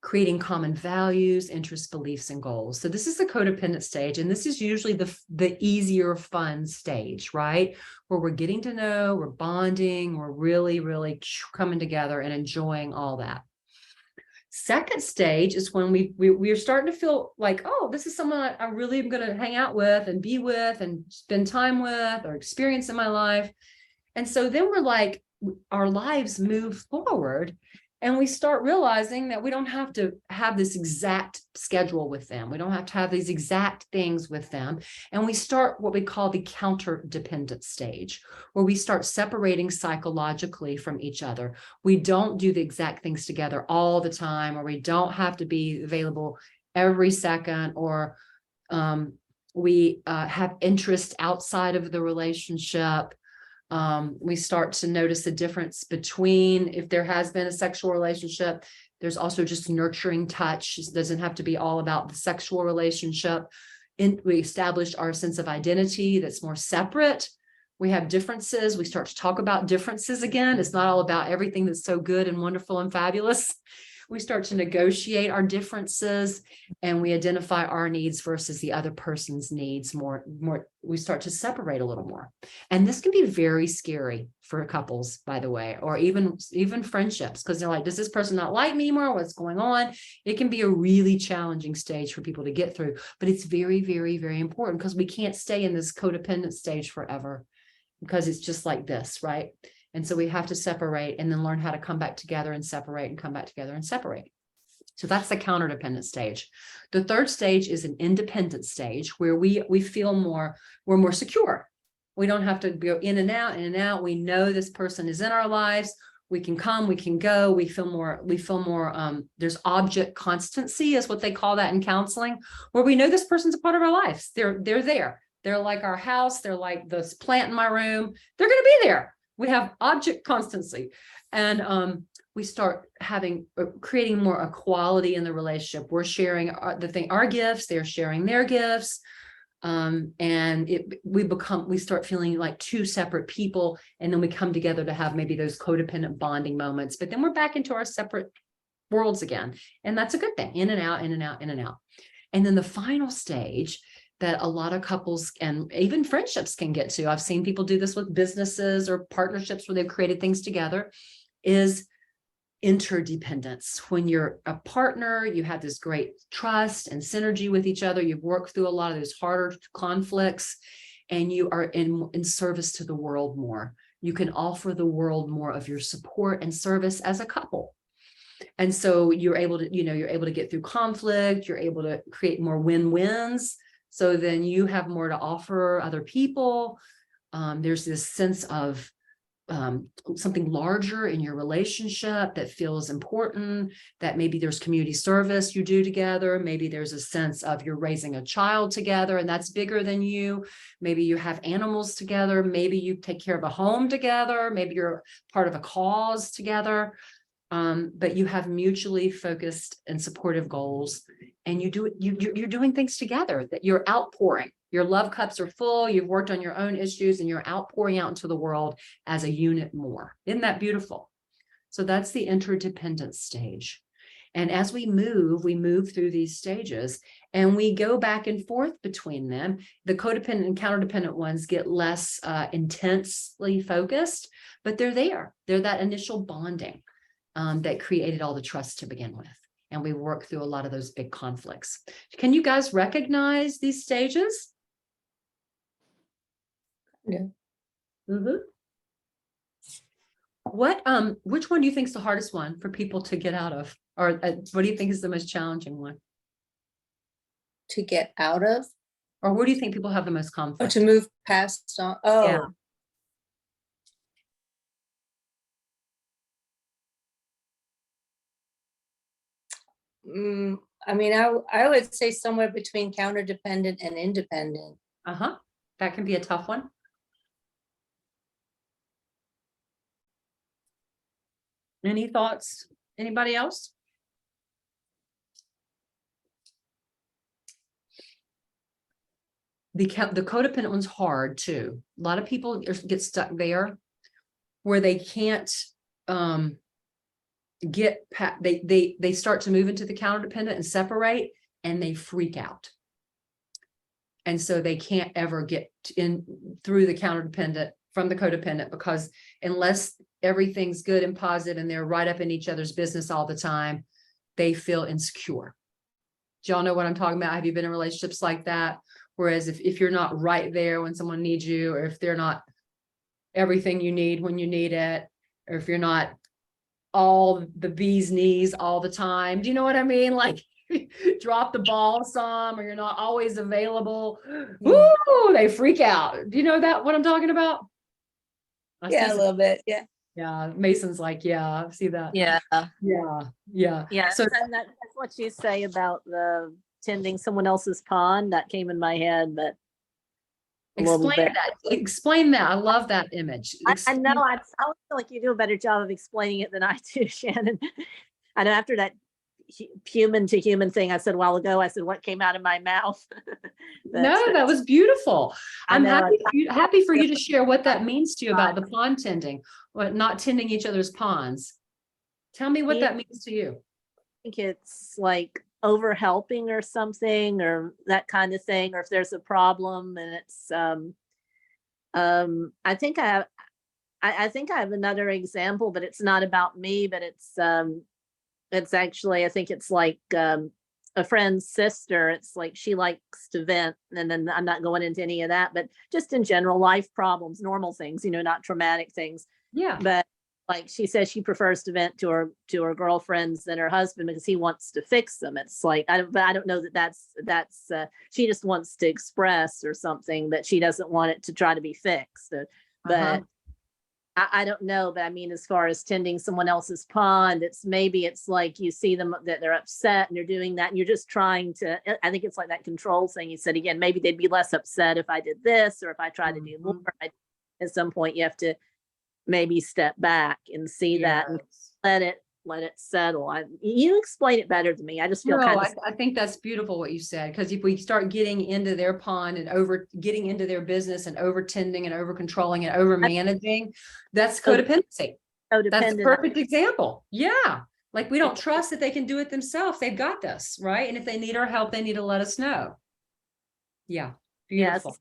Creating common values, interests, beliefs, and goals. So this is the codependent stage. And this is usually the easier, fun stage, right? Where we're getting to know, we're bonding, we're really, really coming together and enjoying all that. Second stage is when we're starting to feel like, oh, this is someone I really am going to hang out with and be with and spend time with or experience in my life. And so then we're like, our lives move forward and we start realizing that we don't have to have this exact schedule with them. We don't have to have these exact things with them. And we start what we call the counter-dependent stage, where we start separating psychologically from each other. We don't do the exact things together all the time, or we don't have to be available every second, or we have interest outside of the relationship. We start to notice the difference between, if there has been a sexual relationship, there's also just nurturing touch. It doesn't have to be all about the sexual relationship. And we establish our sense of identity that's more separate. We have differences. We start to talk about differences again. It's not all about everything that's so good and wonderful and fabulous. We start to negotiate our differences and we identify our needs versus the other person's needs more. We start to separate a little more. And this can be very scary for couples, by the way, or even friendships, because they're like, does this person not like me anymore? What's going on? It can be a really challenging stage for people to get through, but it's very, very, very important because we can't stay in this codependent stage forever because it's just like this, right? And so we have to separate and then learn how to come back together and separate and come back together and separate. So that's the counter-dependent stage. The third stage is an independent stage where we feel we're more secure. We don't have to go in and out, in and out. We know this person is in our lives. We can come, we can go. We feel more, there's object constancy is what they call that in counseling, where we know this person's a part of our lives. They're there. They're like our house. They're like this plant in my room. They're going to be there. We have object constancy, and we start creating more equality in the relationship. We're sharing our gifts, they're sharing their gifts, and we start feeling like two separate people, and then we come together to have maybe those codependent bonding moments. But then we're back into our separate worlds again, and that's a good thing. In and out, in and out, in and out. And then the final stage that a lot of couples and even friendships can get to, I've seen people do this with businesses or partnerships where they've created things together, is interdependence. When you're a partner, you have this great trust and synergy with each other. You've worked through a lot of those harder conflicts and you are in service to the world more. You can offer the world more of your support and service as a couple. And so you're able to get through conflict. You're able to create more win-wins. So then you have more to offer other people. There's this sense of something larger in your relationship that feels important, that maybe there's community service you do together. Maybe there's a sense of you're raising a child together and that's bigger than you. Maybe you have animals together. Maybe you take care of a home together. Maybe you're part of a cause together. But you have mutually focused and supportive goals, and you're doing things together, that you're outpouring. Your love cups are full. You've worked on your own issues and you're outpouring out into the world as a unit more. Isn't that beautiful? So that's the interdependent stage. And as we move through these stages and we go back and forth between them. The codependent and counterdependent ones get less intensely focused, but they're there. They're that initial bonding that created all the trust to begin with. And we work through a lot of those big conflicts. Can you guys recognize these stages? Yeah. Mm-hmm. Which one do you think is the hardest one for people to get out of? Or what do you think is the most challenging one? To get out of? Or where do you think people have the most Or conflict? to move past on? Oh. Yeah. I mean, I would say somewhere between counter-dependent and independent. Uh-huh. That can be a tough one. Any thoughts? Anybody else? the codependent one's hard too. A lot of people get stuck there where they can't they start to move into the counter-dependent and separate, and they freak out. And so they can't ever get in through the counter-dependent from the codependent, because unless everything's good and positive and they're right up in each other's business all the time, they feel insecure. Do y'all know what I'm talking about? Have you been in relationships like that? Whereas if you're not right there when someone needs you, or if they're not everything you need when you need it, or if you're not all the bee's knees all the time, do you know what I mean? Like, drop the ball some, or you're not always available. Woo, they freak out. Do you know what I'm talking about? Yeah, a little bit. Yeah. Yeah. Mason's like, yeah, I see that. Yeah. Yeah. So that's what you say about the tending someone else's pond. That came in my head, but explain that. I love that image. I know. I feel like you do a better job of explaining it than I do, Shannon. I know after that human to human thing I said a while ago, I said, what came out of my mouth? No, that was beautiful. I'm happy for you to share what that means to you about the pond tending, not tending each other's ponds. Tell me what that means to you. I think it's like over helping or something, or that kind of thing, or if there's a problem and it's I think I have another example, but it's not about me, but it's actually, I think it's like a friend's sister. It's like she likes to vent, and then I'm not going into any of that, but just in general life problems, normal things, not traumatic things. Yeah. But like she says, she prefers to vent to her girlfriends than her husband because he wants to fix them. It's like I don't know that's she just wants to express or something, that she doesn't want it to try to be fixed. But I don't know, but I mean, as far as tending someone else's pond, it's like you see them that they're upset and they're doing that, and you're just trying to, I think it's like that control thing you said again, maybe they'd be less upset if I did this, or if I tried to do more. At some point you have to maybe step back and see that and let it settle. You explain it better than me. I just feel I think that's beautiful what you said, because if we start getting into their pond and getting into their business and over tending and over controlling and over managing, that's codependency. That's a perfect example. Yeah. Like, we don't trust that they can do it themselves. They've got this, right? And if they need our help, they need to let us know. Yeah. Beautiful. Yes.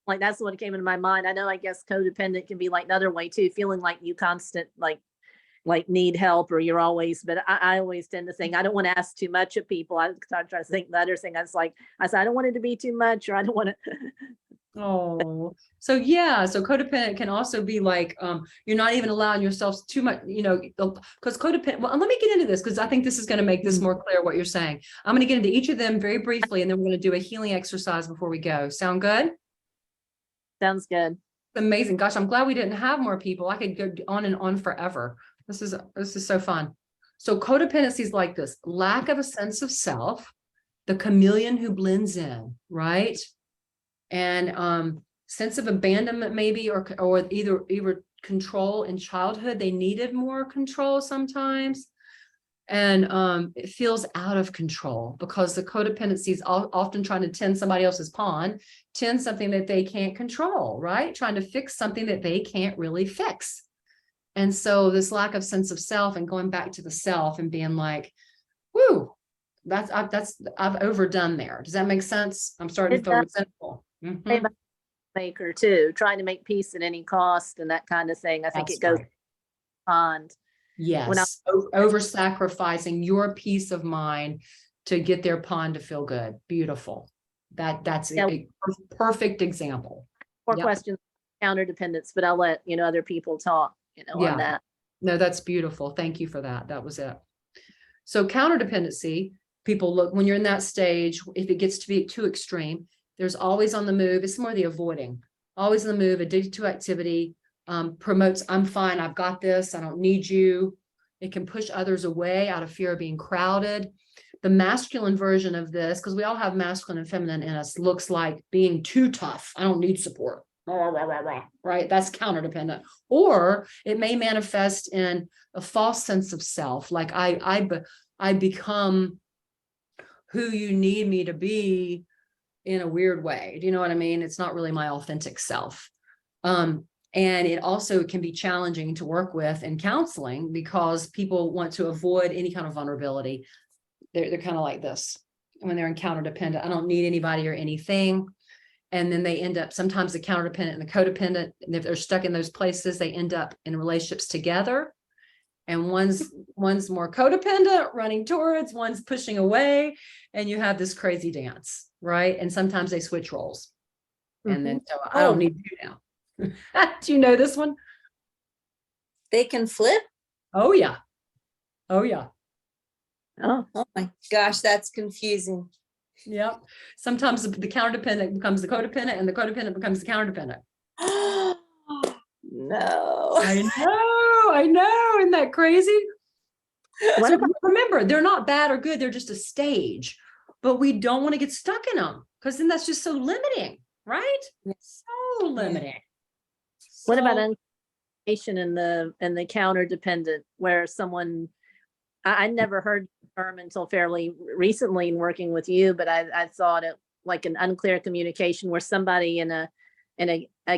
Like, that's what came into my mind. I know, I guess codependent can be like another way too, feeling like you constant, like need help, or you're always, but I always tend to think I don't want to ask too much of people. I try to think the other thing. I said, I don't want it to be too much, or I don't want to. Oh, so yeah. So codependent can also be like, you're not even allowing yourself too much, because codependent, well, let me get into this, because I think this is going to make this more clear what you're saying. I'm going to get into each of them very briefly, and then we're going to do a healing exercise before we go. Sound good? Sounds good. Amazing. Gosh, I'm glad we didn't have more people. I could go on and on forever. This is so fun. So codependency is like this: lack of a sense of self, the chameleon who blends in, right? And sense of abandonment, maybe, or either control in childhood. They needed more control sometimes. And it feels out of control because the codependency is often trying to tend somebody else's pond, tend something that they can't control, right? Trying to fix something that they can't really fix. And so this lack of sense of self, and going back to the self and being like, whoo, I've overdone there. Does that make sense? I'm starting to feel resentful. Maker too, trying to make peace at any cost and that kind of thing. I think it goes on. Yes, over sacrificing your peace of mind to get their pond to feel good. Beautiful. That's a perfect example. More questions, counter dependence, but I'll let other people talk on that. No, that's beautiful. Thank you for that. That was it. So counter dependency, people look, when you're in that stage, if it gets to be too extreme, there's always on the move. It's more the avoiding, always on the move, addicted to activity. Promotes, I'm fine, I've got this, I don't need you. It can push others away out of fear of being crowded. The masculine version of this, because we all have masculine and feminine in us, looks like being too tough. I don't need support. Right? That's counter dependent. Or it may manifest in a false sense of self, like I become who you need me to be in a weird way. Do you know what I mean? It's not really my authentic self. And it also can be challenging to work with in counseling because people want to avoid any kind of vulnerability. They're kind of like this when they're encounter dependent. I don't need anybody or anything. And then they end up, sometimes the counter dependent and the codependent, and if they're stuck in those places, they end up in relationships together. And one's more codependent, running towards, one's pushing away, and you have this crazy dance, right? And sometimes they switch roles. And then so I don't need you now. Do you know this one? They can flip? Oh yeah. Oh yeah. Oh, Oh my gosh, that's confusing. Yep. Sometimes the counter dependent becomes the codependent and the codependent becomes the counter dependent. No. I know. Isn't that crazy? what So about remember, they're not bad or good. They're just a stage, but we don't want to get stuck in them because then that's just so limiting, right? So limiting. what about So- uncondition in the counter dependent, where someone I never heard the term until fairly recently in working with you, but I thought it like an unclear communication where somebody in a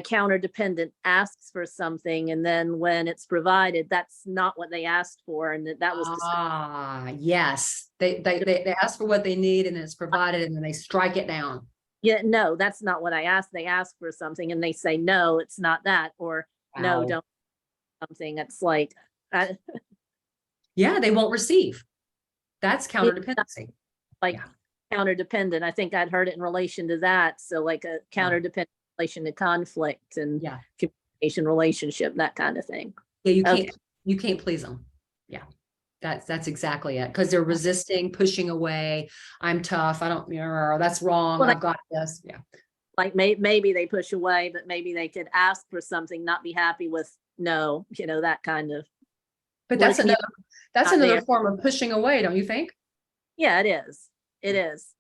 counter dependent asks for something, and then when it's provided, that's not what they asked for, and that was yes. They ask for what they need and it's provided and then they strike it down. yeah, no, that's not what I asked. They ask for something and they say no, it's not that, or no, Wow. don't something. It's like Yeah, they won't receive. That's counter dependency. like Yeah. counter dependent. I think I'd heard it in relation to that. So like a counter dependent relation to conflict and Yeah. communication relationship, that kind of thing. Yeah, Okay. you can't please them. Yeah. That's exactly it. Because they're resisting, pushing away. I'm tough. I don't, that's wrong. Well, I've got this. Yeah. Like maybe they push away, but maybe they could ask for something, not be happy with no, that kind of. But What that's if you- that's not another there? form of pushing away, don't you think? Yeah, it is. It is.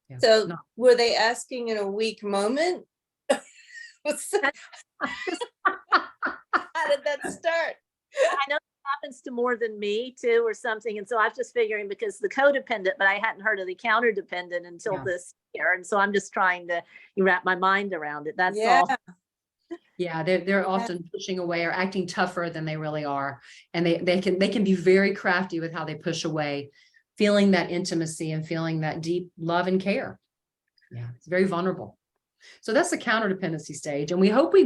Yeah. So No. were they asking in a weak moment? What's that? How did that start? I know it happens to more than me too, or something. And so I'm just figuring because the codependent, but I hadn't heard of the counter dependent until Yeah. this year. And so I'm just trying to wrap my mind around it. That's Yeah. all. Yeah, they're often pushing away or acting tougher than they really are. And they can be very crafty with how they push away, feeling that intimacy and feeling that deep love and care. Yeah, it's very vulnerable. So that's the counter dependency stage. And we hope we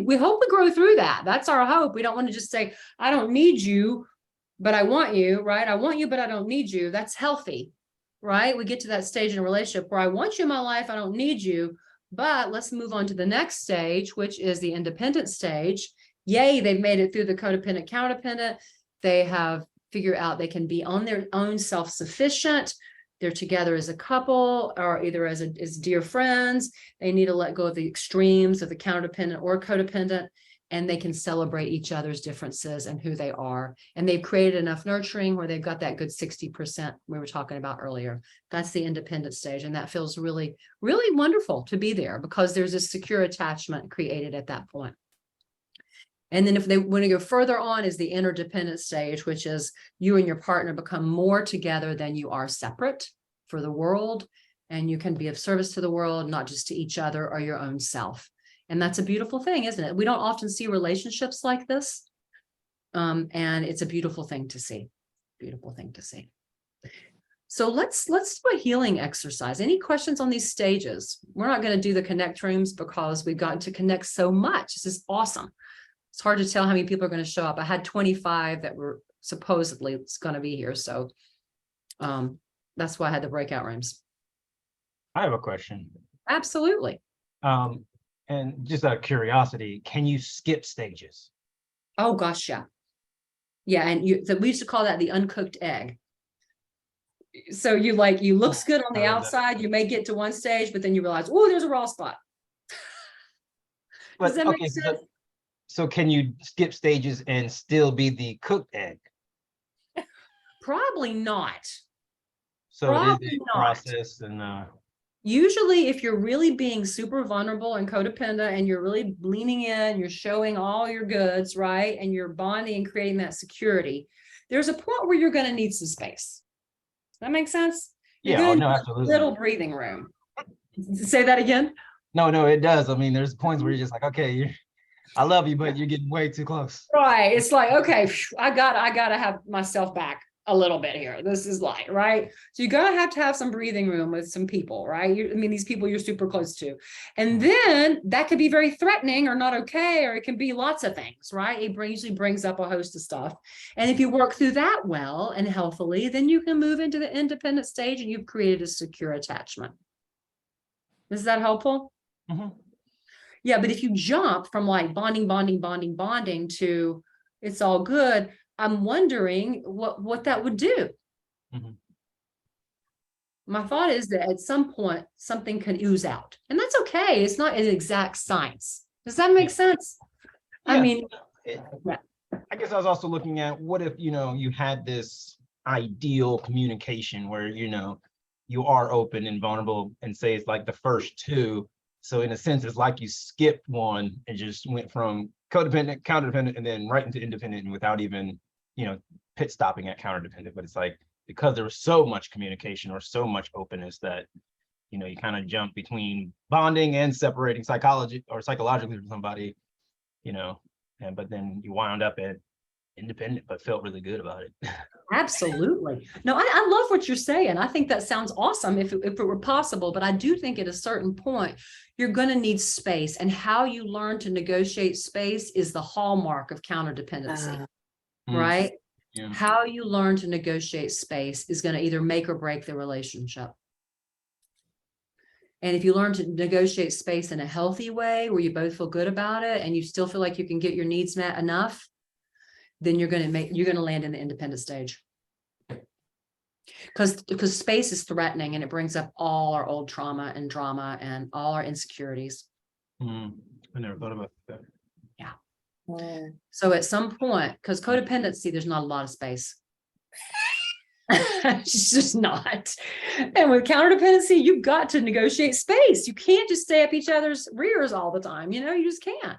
grow through that. That's our hope. We don't want to just say, I don't need you, but I want you, right? I want you, but I don't need you. That's healthy, right? We get to that stage in a relationship where I want you in my life. I don't need you. But let's move on to the next stage, which is the independent stage. Yay, they've made it through the codependent, codependent. They have figured out they can be on their own self-sufficient. They're together as a couple or either as dear friends. They need to let go of the extremes of the codependent or codependent, and they can celebrate each other's differences and who they are. And they've created enough nurturing where they've got that good 60% we were talking about earlier. That's the independent stage. And that feels really, really wonderful to be there because there's a secure attachment created at that point. And then if they want to go further on is the interdependent stage, which is you and your partner become more together than you are separate for the world. And you can be of service to the world, not just to each other or your own self. And that's a beautiful thing, isn't it? We don't often see relationships like this. And it's a beautiful thing to see. Beautiful thing to see. So let's do a healing exercise. Any questions on these stages? We're not going to do the connect rooms because we've gotten to connect so much. This is awesome. It's hard to tell how many people are going to show up. I had 25 that were supposedly going to be here. So that's why I had the breakout rooms. I have a question. Absolutely. And just out of curiosity, can you skip stages? Oh gosh, yeah. Yeah, and we used to call that the uncooked egg. So you looks good on the outside, you may get to one stage, but then you realize, oh, there's a raw spot. Does that make sense? So can you skip stages and still be the cooked egg? Probably not. So it is Probably a not. process and Usually if you're really being super vulnerable and codependent and you're really leaning in, you're showing all your goods, right? And you're bonding and creating that security, there's a point where you're going to need some space. Does that make sense? You're yeah, going to no, need a absolutely. little breathing room. Say that again. No, it does. I mean, there's points where you're just like, okay, I love you, but you're getting way too close. Right. It's like, okay, I gotta have myself back a little bit here. This is like, right. So you're gonna have to have some breathing room with some people, right? I mean, these people you're super close to. And then that could be very threatening or not okay, or it can be lots of things, right? It usually brings up a host of stuff. And if you work through that well and healthily, then you can move into the independent stage and you've created a secure attachment. Is that helpful? Mhm. Yeah, but if you jump from like bonding to it's all good, I'm wondering what that would do. Mhm. My thought is that at some point something can ooze out, and that's okay. It's not an exact science. Does that make sense? I Yeah. mean, yeah. I guess I was also looking at what if, you had this ideal communication where, you are open and vulnerable, and say it's like the first two. So in a sense, it's like you skipped one and just went from codependent, counterdependent, and then right into independent, and without even, pit stopping at counterdependent. But it's like, because there was so much communication or so much openness that, you kind of jump between bonding and separating psychologically from somebody, but then you wound up at independent, but felt really good about it. Absolutely. No, I love what you're saying. I think that sounds awesome if it were possible, but I do think at a certain point, you're going to need space, and how you learn to negotiate space is the hallmark of counterdependency, right? Yeah. How you learn to negotiate space is going to either make or break the relationship. And if you learn to negotiate space in a healthy way where you both feel good about it and you still feel like you can get your needs met enough, then you're going to land in the independent stage. Because space is threatening, and it brings up all our old trauma and drama and all our insecurities. I never thought about that. Yeah. Mm. So at some point, because codependency, there's not a lot of space. It's just not. And with counterdependency, you've got to negotiate space. You can't just stay up each other's rears all the time. You just can't.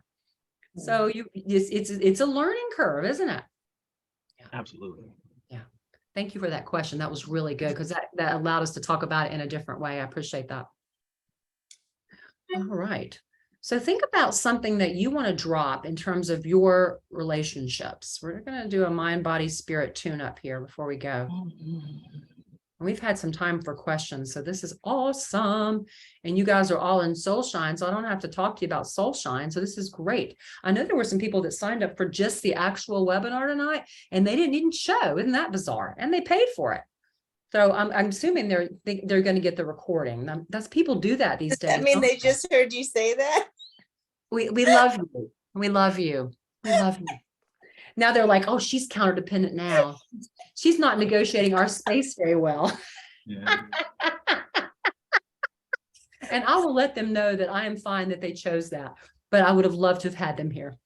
So it's a learning curve, isn't it? Absolutely. Yeah. Thank you for that question. That was really good, because that allowed us to talk about it in a different way. I appreciate that. All right. So think about something that you want to drop in terms of your relationships. We're going to do a mind, body, spirit tune-up here before we go. And we've had some time for questions, so this is awesome. And you guys are all in Soul Shine, so I don't have to talk to you about Soul Shine. So this is great. I know there were some people that signed up for just the actual webinar tonight, and they didn't even show. Isn't that bizarre? And they paid for it. So I'm assuming they're going to get the recording. That's, people do that these days. I mean, they just heard you say that. We love you. We love you. We love you. Now they're like, oh, she's counterdependent now. She's not negotiating our space very well. Yeah. And I will let them know that I am fine that they chose that, but I would have loved to have had them here.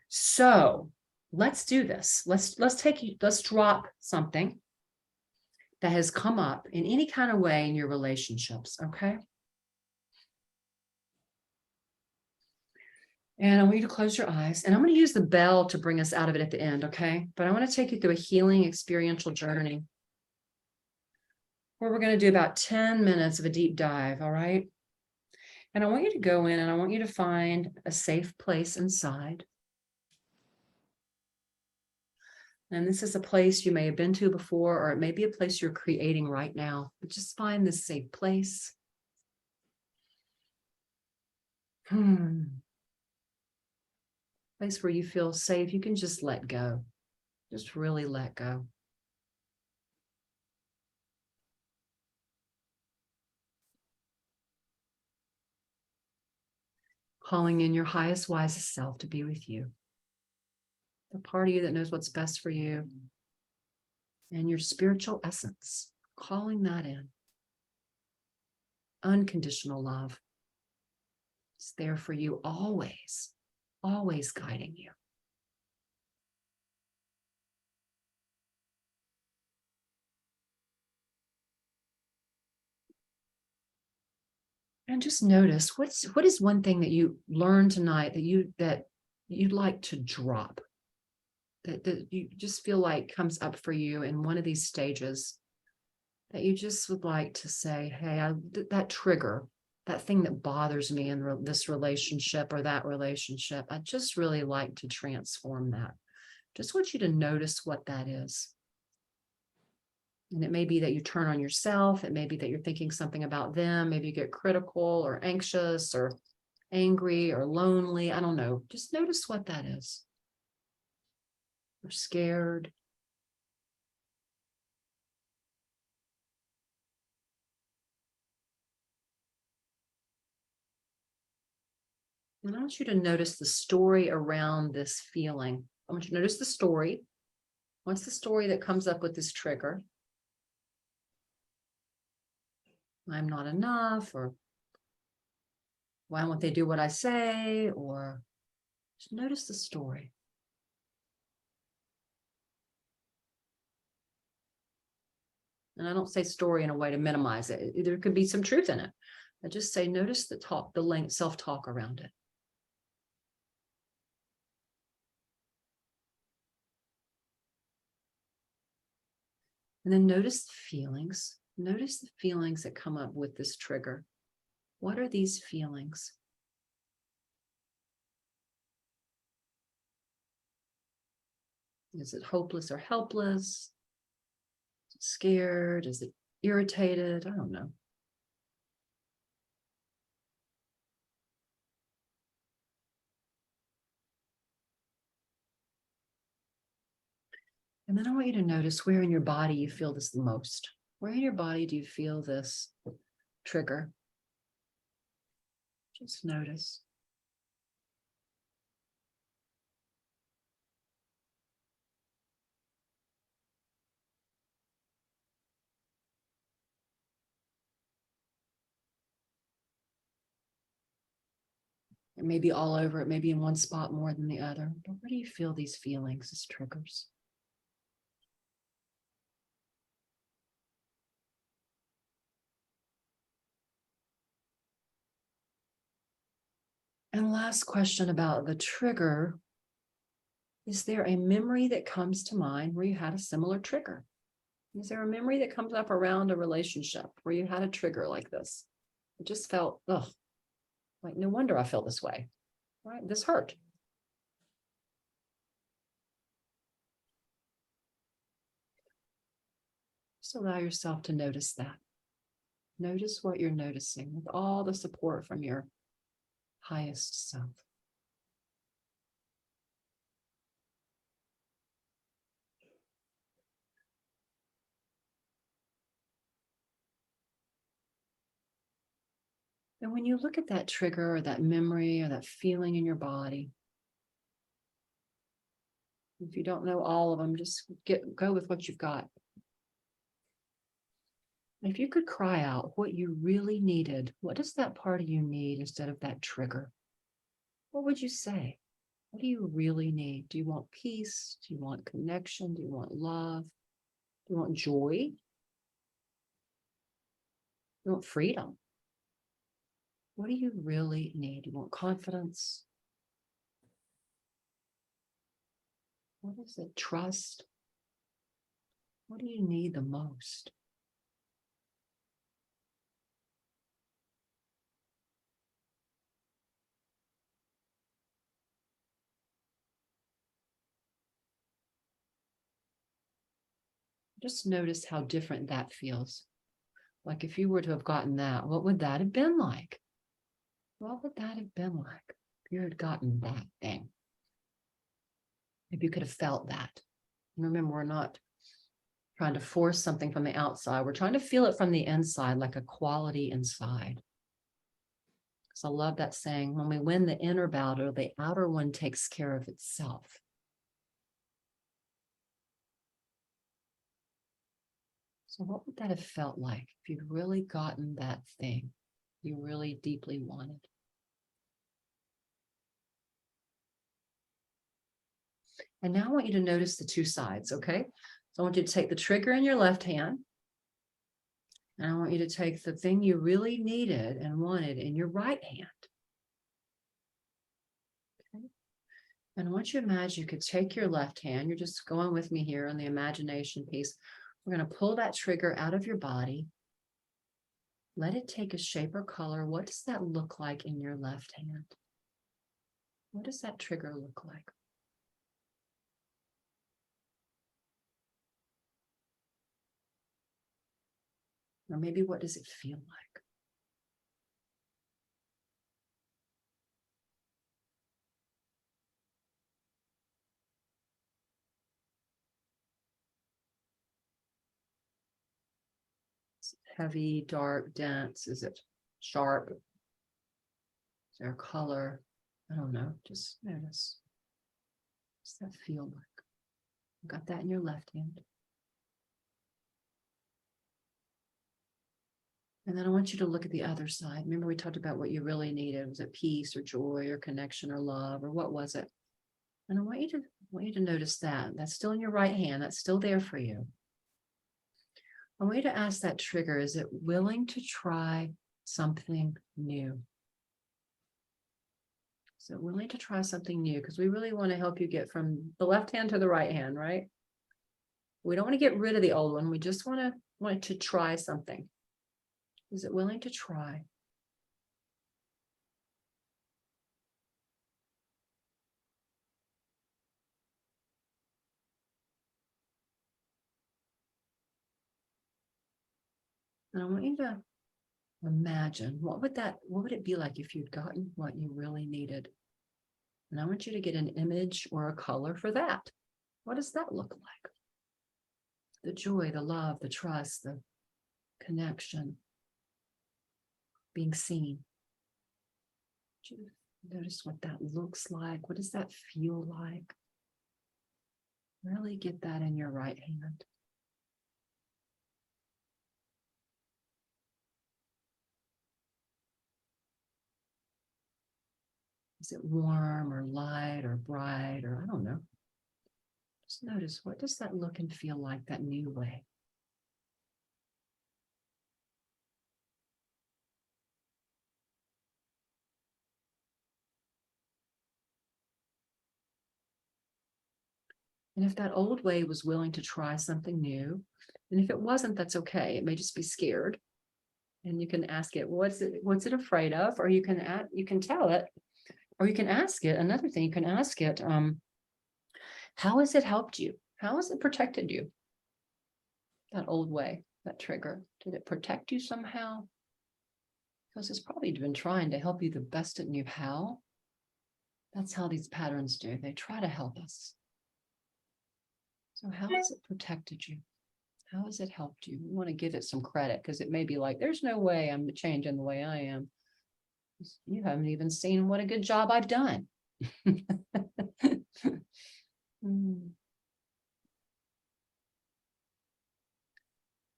So let's do this. Let's drop something that has come up in any kind of way in your relationships. Okay. And I want you to close your eyes, and I'm going to use the bell to bring us out of it at the end. Okay. But I want to take you through a healing experiential journey where we're going to do about 10 minutes of a deep dive. All right. And I want you to go in, and I want you to find a safe place inside. And this is a place you may have been to before, or it may be a place you're creating right now, but just find this safe place. Place where you feel safe. You can just let go. Just really let go. Calling in your highest, wisest self to be with you. The part of you that knows what's best for you. And your spiritual essence. Calling that in. Unconditional love. It's there for you always. Always guiding you. And just notice what is one thing that you learned tonight that you'd like to drop, that you just feel like comes up for you in one of these stages, that you just would like to say, hey, that trigger, that thing that bothers me in this relationship or that relationship. I just really like to transform that. Just want you to notice what that is. And it may be that you turn on yourself. It may be that you're thinking something about them. Maybe you get critical or anxious or angry or lonely. I don't know. Just notice what that is. Or scared. And I want you to notice the story around this feeling. I want you to notice the story. What's the story that comes up with this trigger? I'm not enough, or why won't they do what I say? Or just notice the story. And I don't say story in a way to minimize it. There could be some truth in it. I just say, notice the talk, the self-talk around it. And then notice the feelings. Notice the feelings that come up with this trigger. What are these feelings? Is it hopeless or helpless? Is it scared? Is it irritated? I don't know. And then I want you to notice where in your body you feel this the most. Where in your body do you feel this trigger? Just notice. It may be all over. It may be in one spot more than the other. But where do you feel these feelings, these triggers? And last question about the trigger. Is there a memory that comes to mind where you had a similar trigger? Is there a memory that comes up around a relationship where you had a trigger like this? It just felt, ugh, like no wonder I feel this way, right? This hurt. Just allow yourself to notice that. Notice what you're noticing with all the support from your highest self. And when you look at that trigger or that memory or that feeling in your body, if you don't know all of them, just go with what you've got. If you could cry out what you really needed, what does that part of you need instead of that trigger? What would you say? What do you really need? Do you want peace? Do you want connection? Do you want love? Do you want joy? Do you want freedom? What do you really need? Do you want confidence? What is it? Trust? What do you need the most? Just notice how different that feels. Like if you were to have gotten that, what would that have been like? What would that have been like if you had gotten that thing? If you could have felt that. And remember, we're not trying to force something from the outside. We're trying to feel it from the inside, like a quality inside. Because I love that saying, when we win the inner battle, the outer one takes care of itself. So what would that have felt like if you'd really gotten that thing you really deeply wanted? And now I want you to notice the two sides, okay? So I want you to take the trigger in your left hand, and I want you to take the thing you really needed and wanted in your right hand. Okay? And I want you to imagine you could take your left hand, you're just going with me here on the imagination piece. We're going to pull that trigger out of your body. Let it take a shape or color. What does that look like in your left hand? What does that trigger look like? Or maybe what does it feel like? Is it heavy, dark, dense? Is it sharp? Is there a color? I don't know. Just notice. What does that feel like? You got that in your left hand. And then I want you to look at the other side. Remember, we talked about what you really needed. Was it peace or joy or connection or love, or what was it? And I want you to notice that. That's still in your right hand. That's still there for you. I want you to ask that trigger, is it willing to try something new? Is it willing to try something new? Because we really want to help you get from the left hand to the right hand, right? We don't want to get rid of the old one. We just want to try something. Is it willing to try? And I want you to imagine what would it be like if you'd gotten what you really needed? And I want you to get an image or a color for that. What does that look like? The joy, the love, the trust, the connection, being seen. Notice what that looks like. What does that feel like? Really get that in your right hand. Is it warm or light or bright or I don't know. Just notice, what does that look and feel like, that new way? And if that old way was willing to try something new, and if it wasn't, that's okay. It may just be scared. And you can ask it, what's it afraid of? Or you can tell it, or you can ask it. Another thing, you can ask it, how has it helped you? How has it protected you? That old way, that trigger, did it protect you somehow? Because it's probably been trying to help you the best it knew how. That's how these patterns do. They try to help us. So how has it protected you? How has it helped you? You want to give it some credit because it may be like, there's no way I'm changing the way I am. You haven't even seen what a good job I've done.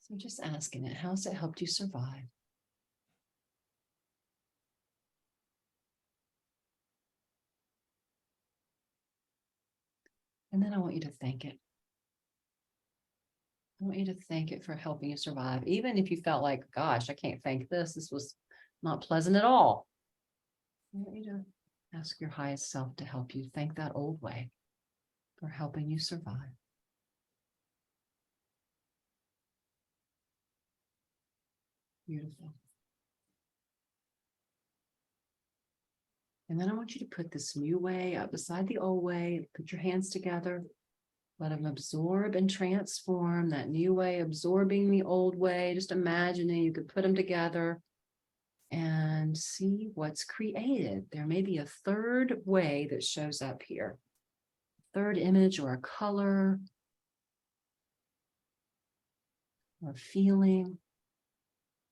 So just asking it, how's it helped you survive? And then I want you to thank it. I want you to thank it for helping you survive. Even if you felt like, gosh, I can't thank this. This was not pleasant at all. I want you to ask your highest self to help you. Thank that old way for helping you survive. Beautiful. And then I want you to put this new way up beside the old way. Put your hands together. Let them absorb and transform that new way, absorbing the old way. Just imagining you could put them together and see what's created. There may be a third way that shows up here. Third image or a color or a feeling.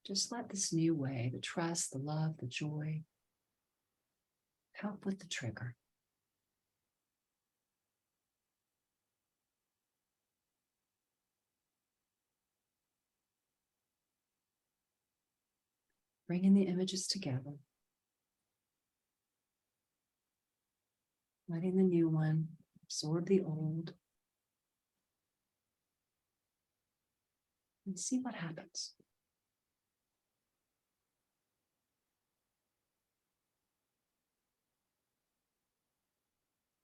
Just let this new way, the trust, the love, the joy, help with the trigger. Bringing the images together. Letting the new one absorb the old. And see what happens.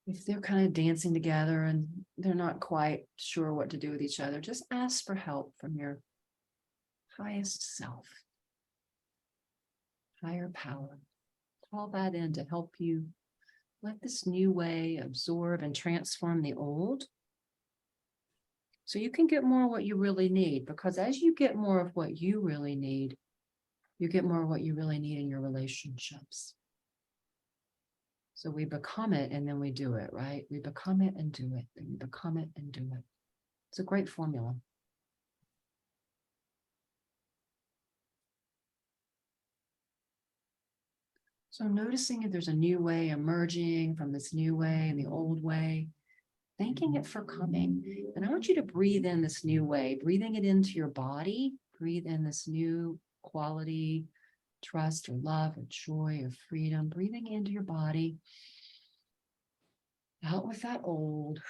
If they're kind of dancing together and they're not quite sure what to do with each other, just ask for help from your highest self. higher power. Call that in to help you let this new way absorb and transform the old. So you can get more of what you really need, because as you get more of what you really need, you get more of what you really need in your relationships. So we become it and then we do it, right? We become it and do it, and we become it and do it. It's a great formula. So noticing if there's a new way emerging from this new way and the old way, thanking it for coming. And I want you to breathe in this new way, breathing it into your body. Breathe in this new quality, trust or love or joy or freedom, breathing into your body. Out with that old,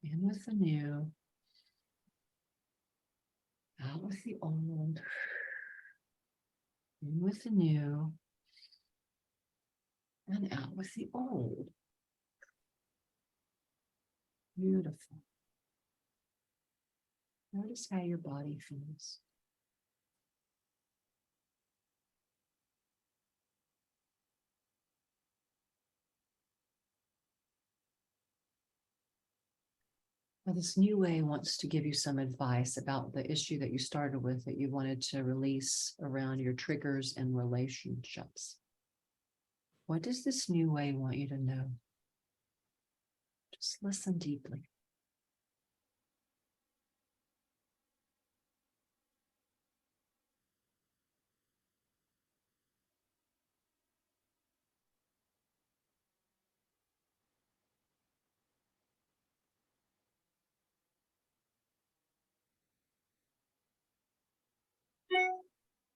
in with the new, out with the old, in with the new, and out with the old. Beautiful. Notice how your body feels. Now, this new way wants to give you some advice about the issue that you started with that you wanted to release around your triggers and relationships. What does this new way want you to know? Just listen deeply.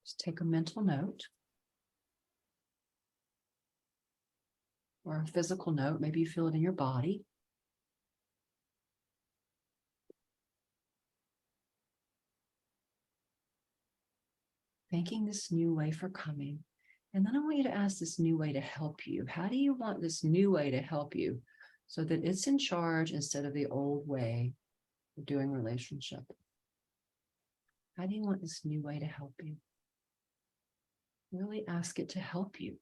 Just take a mental note or a physical note. Maybe you feel it in your body. Thanking this new way for coming. And then I want you to ask this new way to help you. How do you want this new way to help you so that it's in charge instead of the old way of doing relationship? How do you want this new way to help you? Really ask it to help you.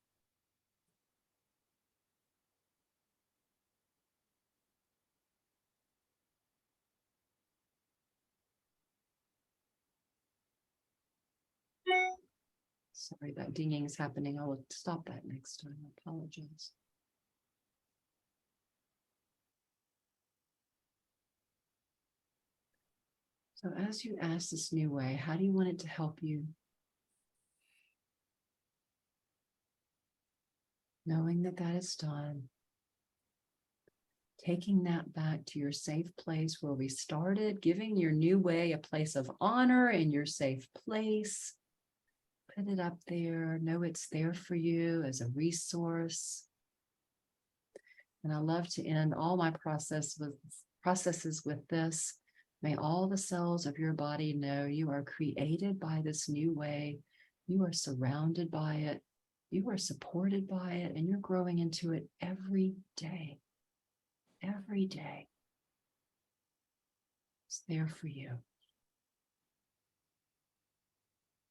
Sorry, that dinging is happening. I will stop that next time. I apologize. So as you ask this new way, how do you want it to help you? Knowing that that is done. Taking that back to your safe place where we started, giving your new way a place of honor in your safe place. Put it up there. Know it's there for you as a resource. And I love to end all my processes with this. May all the cells of your body know you are created by this new way. You are surrounded by it. You are supported by it, and you're growing into it every day. Every day. It's there for you.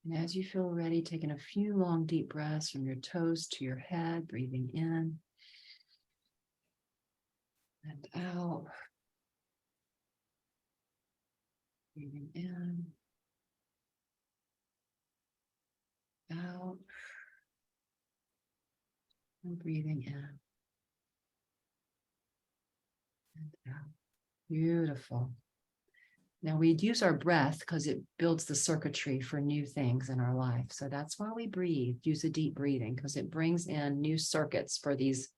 And as you feel ready, taking a few long, deep breaths from your toes to your head, breathing in and out. Breathing in, out, and breathing in and out. Beautiful. Now we use our breath because it builds the circuitry for new things in our life. So that's why we breathe, use a deep breathing, because it brings in new circuits for these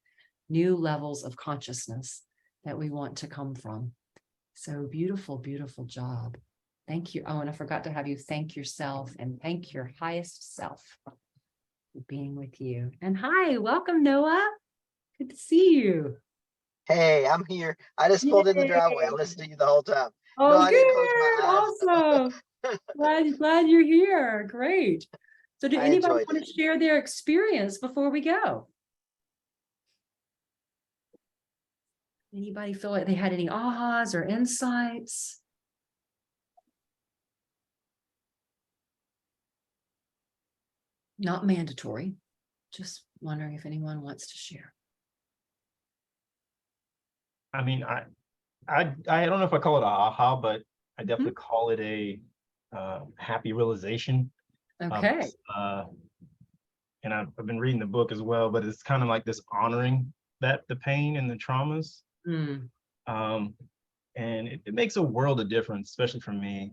new levels of consciousness that we want to come from. So beautiful, beautiful job. Thank you. Oh, and I forgot to have you thank yourself and thank your highest self for being with you. And hi, welcome, Noah. Good to see you. Hey, I'm here. I just pulled in the driveway. I Yay. listened to you the whole time. Oh, No, I didn't close my good. eyes. Awesome. Glad you're here. Great. So did I anybody enjoyed want it. to share their experience before we go? Anybody feel like they had any ahas or insights? Not mandatory. Just wondering if anyone wants to share. I mean, I don't know if I call it a aha, but I definitely call it a happy realization. Okay. And I've been reading the book as well, but it's kind of like this honoring that the pain and the traumas. Mm. And it makes a world of difference, especially for me.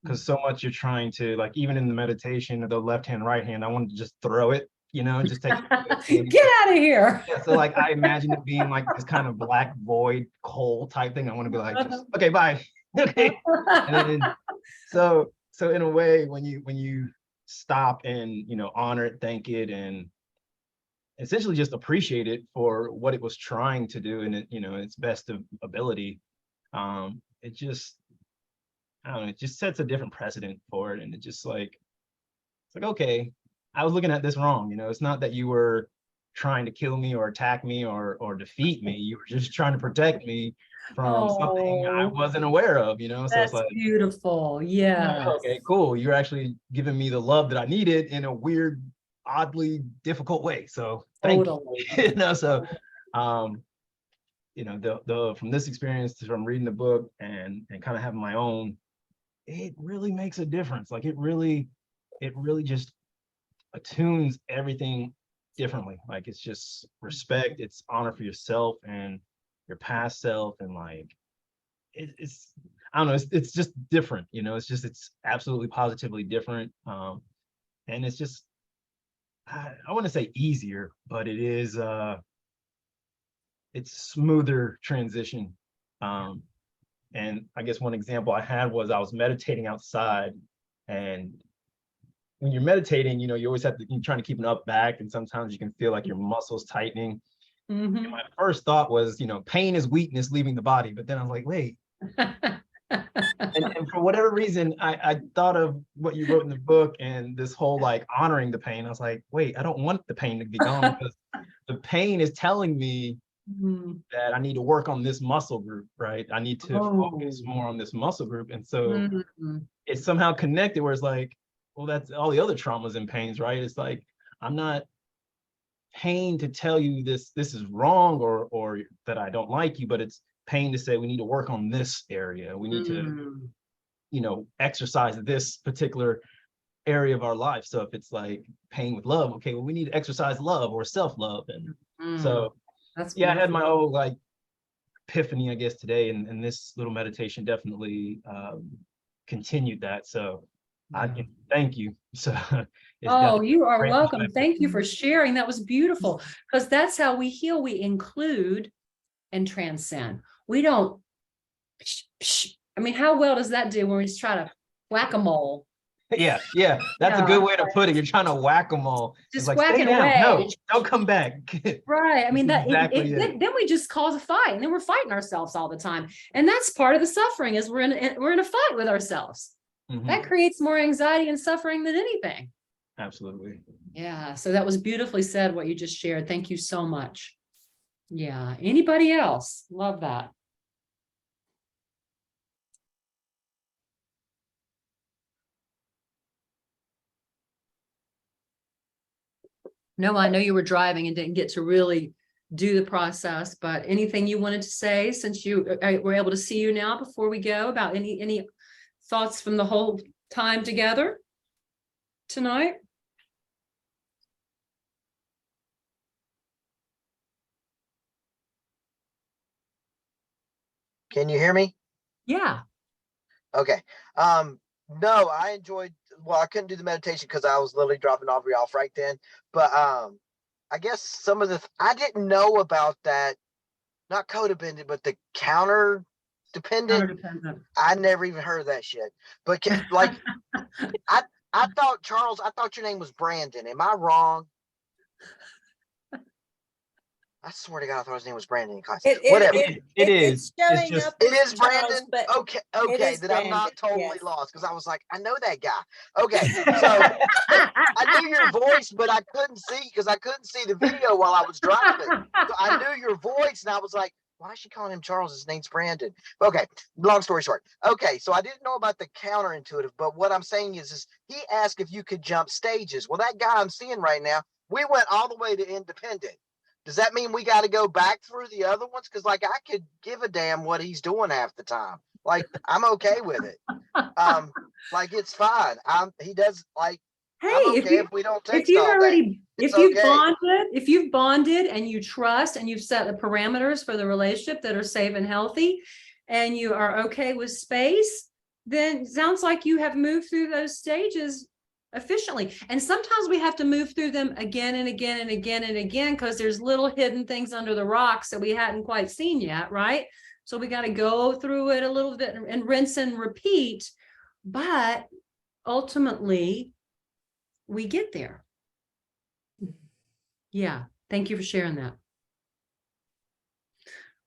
Because so much you're trying to, like, even in the meditation, the left hand, right hand, I wanted to just throw it, just take it. Get out of here. Yeah, so like I imagine it being like this kind of black void coal type thing. I want to be like, just, okay, bye. Okay. And then, so in a way, when you stop and honor it, thank it, and essentially just appreciate it for what it was trying to do in its best of ability, it just, I don't know, it just sets a different precedent for it. And it just like, it's like, okay, I was looking at this wrong. It's not that you were trying to kill me or attack me or defeat me. You were just trying to protect me from something I wasn't aware of, so That's it's like, beautiful. Yeah. okay, cool. You're actually giving me the love that I needed in a weird, oddly difficult way. So thank you. So the from this experience, from reading the book and kind of having my own, it really makes a difference. Like it really just attunes everything differently. Like it's just respect, it's honor for yourself and your past self, and like it's I don't know, it's just different, it's absolutely positively different. And it's just I wouldn't say easier, but it is it's smoother transition. And I guess one example I had was I was meditating outside, and when you're meditating, you always have to, you're trying to keep an up back, and sometimes you can feel like your muscles tightening. And my first thought was, pain is weakness leaving the body. But then I was like, wait. and for whatever reason, I thought of what you wrote in the book and this whole like honoring the pain. I was like, wait, I don't want the pain to be gone, because the pain is telling me that I need to work on this muscle group, right? I need to focus more on this muscle group. And so it's somehow connected where it's like, well, that's all the other traumas and pains, right? It's like, I'm not pain to tell you this is wrong or that I don't like you, but it's pain to say we need to work on this area. We need to, exercise this particular area of our life. So if it's like pain with love, okay, well, we need to exercise love or self-love. And so that's I had my own like epiphany, I guess, today, and this little meditation definitely continued that. So I can thank you. So oh, you are welcome. Thank you for sharing. That was beautiful, because that's how we heal. We include and transcend. We don't, I mean, how well does that do when we just try to whack-a-mole? Yeah, that's a good way to put it. You're trying to whack-a-mole. Just like, whack it away. No, don't come back. Right. I mean, that exactly then we just cause a fight, and then we're fighting ourselves all the time. And that's part of the suffering, is we're in a fight with ourselves. That creates more anxiety and suffering than anything. Absolutely. Yeah. So that was beautifully said, what you just shared. Thank you so much. Yeah. Anybody else? Love that. No, I know you were driving and didn't get to really do the process, but anything you wanted to say, since you were able to see you now before we go, about any thoughts from the whole time together tonight? Can you hear me? Yeah. Okay. No, I enjoyed, well, I couldn't do the meditation because I was literally dropping Aubrey off right then. But I guess some of I didn't know about that, not codependent, but the counter dependent. I never even heard of that shit. But like, I thought, Charles, I thought your name was Brandon. Am I wrong? I swear to God, I thought his name was Brandon in class. Whatever. It is. Showing up It is Charles, Brandon. but Okay. is Then I'm not Brandon, totally yes. lost, because I was like, I know that guy. Okay. So I knew your voice, but I couldn't see, because I couldn't see the video while I was driving. So I knew your voice, and I was like, why is she calling him Charles? His name's Brandon. Okay, long story short. Okay, so I didn't know about the counterintuitive, but what I'm saying is he asked if you could jump stages. Well, that guy I'm seeing right now, we went all the way to independent. Does that mean we got to go back through the other ones? Because like I could give a damn what he's doing half the time. Like I'm okay with it. Like it's fine. He does like Hey, I'm if okay you if we don't if text you've all day. already It's if okay. you've bonded and you trust and you've set the parameters for the relationship that are safe and healthy, and you are okay with space, then it sounds like you have moved through those stages efficiently. And sometimes we have to move through them again and again and again and again because there's little hidden things under the rocks that we hadn't quite seen yet, right? So we got to go through it a little bit and rinse and repeat, but ultimately we get there. Yeah. Thank you for sharing that.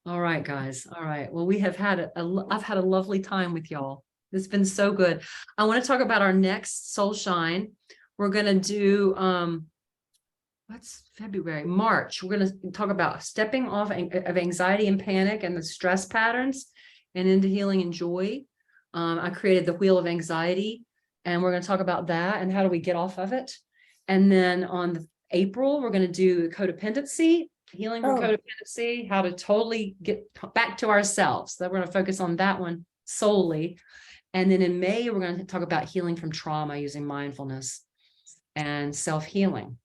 All right, guys. All right. Well, we have had I've had a lovely time with y'all. It's been so good. I want to talk about our next Soul Shine. We're going to do, what's February, March. We're going to talk about stepping off of anxiety and panic and the stress patterns and into healing and joy. I created the wheel of anxiety, and we're going to talk about that and how do we get off of it. And then on April, we're going to do codependency, healing from codependency, how to totally get back to ourselves. So we're going to focus on that one solely. And then in May, we're going to talk about healing from trauma using mindfulness and self-healing.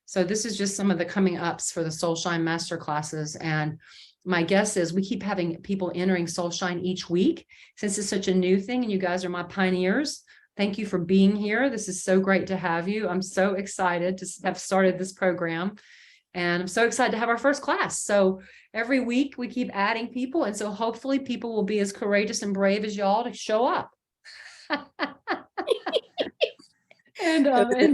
So this is just some of the coming ups for the Soul Shine Masterclasses. And my guess is we keep having people entering Soul Shine each week since it's such a new thing and you guys are my pioneers. Thank you for being here. This is so great to have you. I'm so excited to have started this program. And I'm so excited to have our first class. So every week we keep adding people. And so hopefully people will be as courageous and brave as y'all to show up and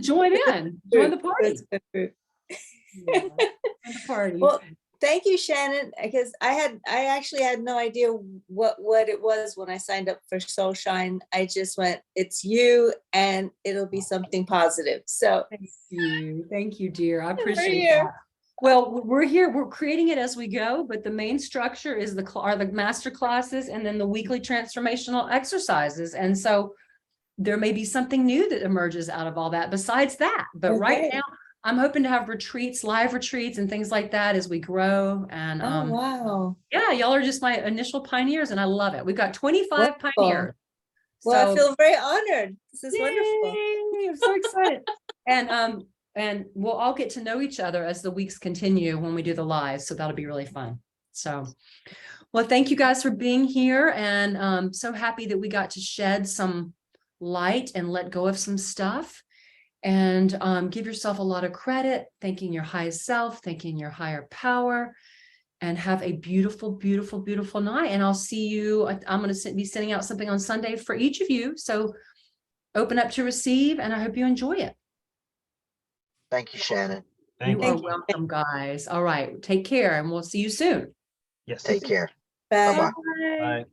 join the party. Yeah, the party. Well, thank you, Shannon, because I actually had no idea what it was when I signed up for Soul Shine. I just went, it's you and it'll be something positive. So Thank you, dear. I appreciate that. Well, we're here. We're creating it as we go, but the main structure is are the master classes and then the weekly transformational exercises. And so there may be something new that emerges out of all that besides that. But right now, I'm hoping to have retreats, live retreats and things like that as we grow. And wow. Yeah, y'all are just my initial pioneers and I love it. We've got 25 pioneers. Well, I feel very honored. This is wonderful. I'm so excited. And we'll all get to know each other as the weeks continue when we do the live. So that'll be really fun. So, well, thank you guys for being here. And so happy that we got to shed some light and let go of some stuff. And give yourself a lot of credit, thanking your highest self, thanking your higher power, and have a beautiful, beautiful, beautiful night. And I'll see you. I'm going to be sending out something on Sunday for each of you. So open up to receive, and I hope you enjoy it. Thank you, Shannon. You are welcome, guys. All right. Take care, and we'll see you soon. Yes. Take care. Bye. Bye.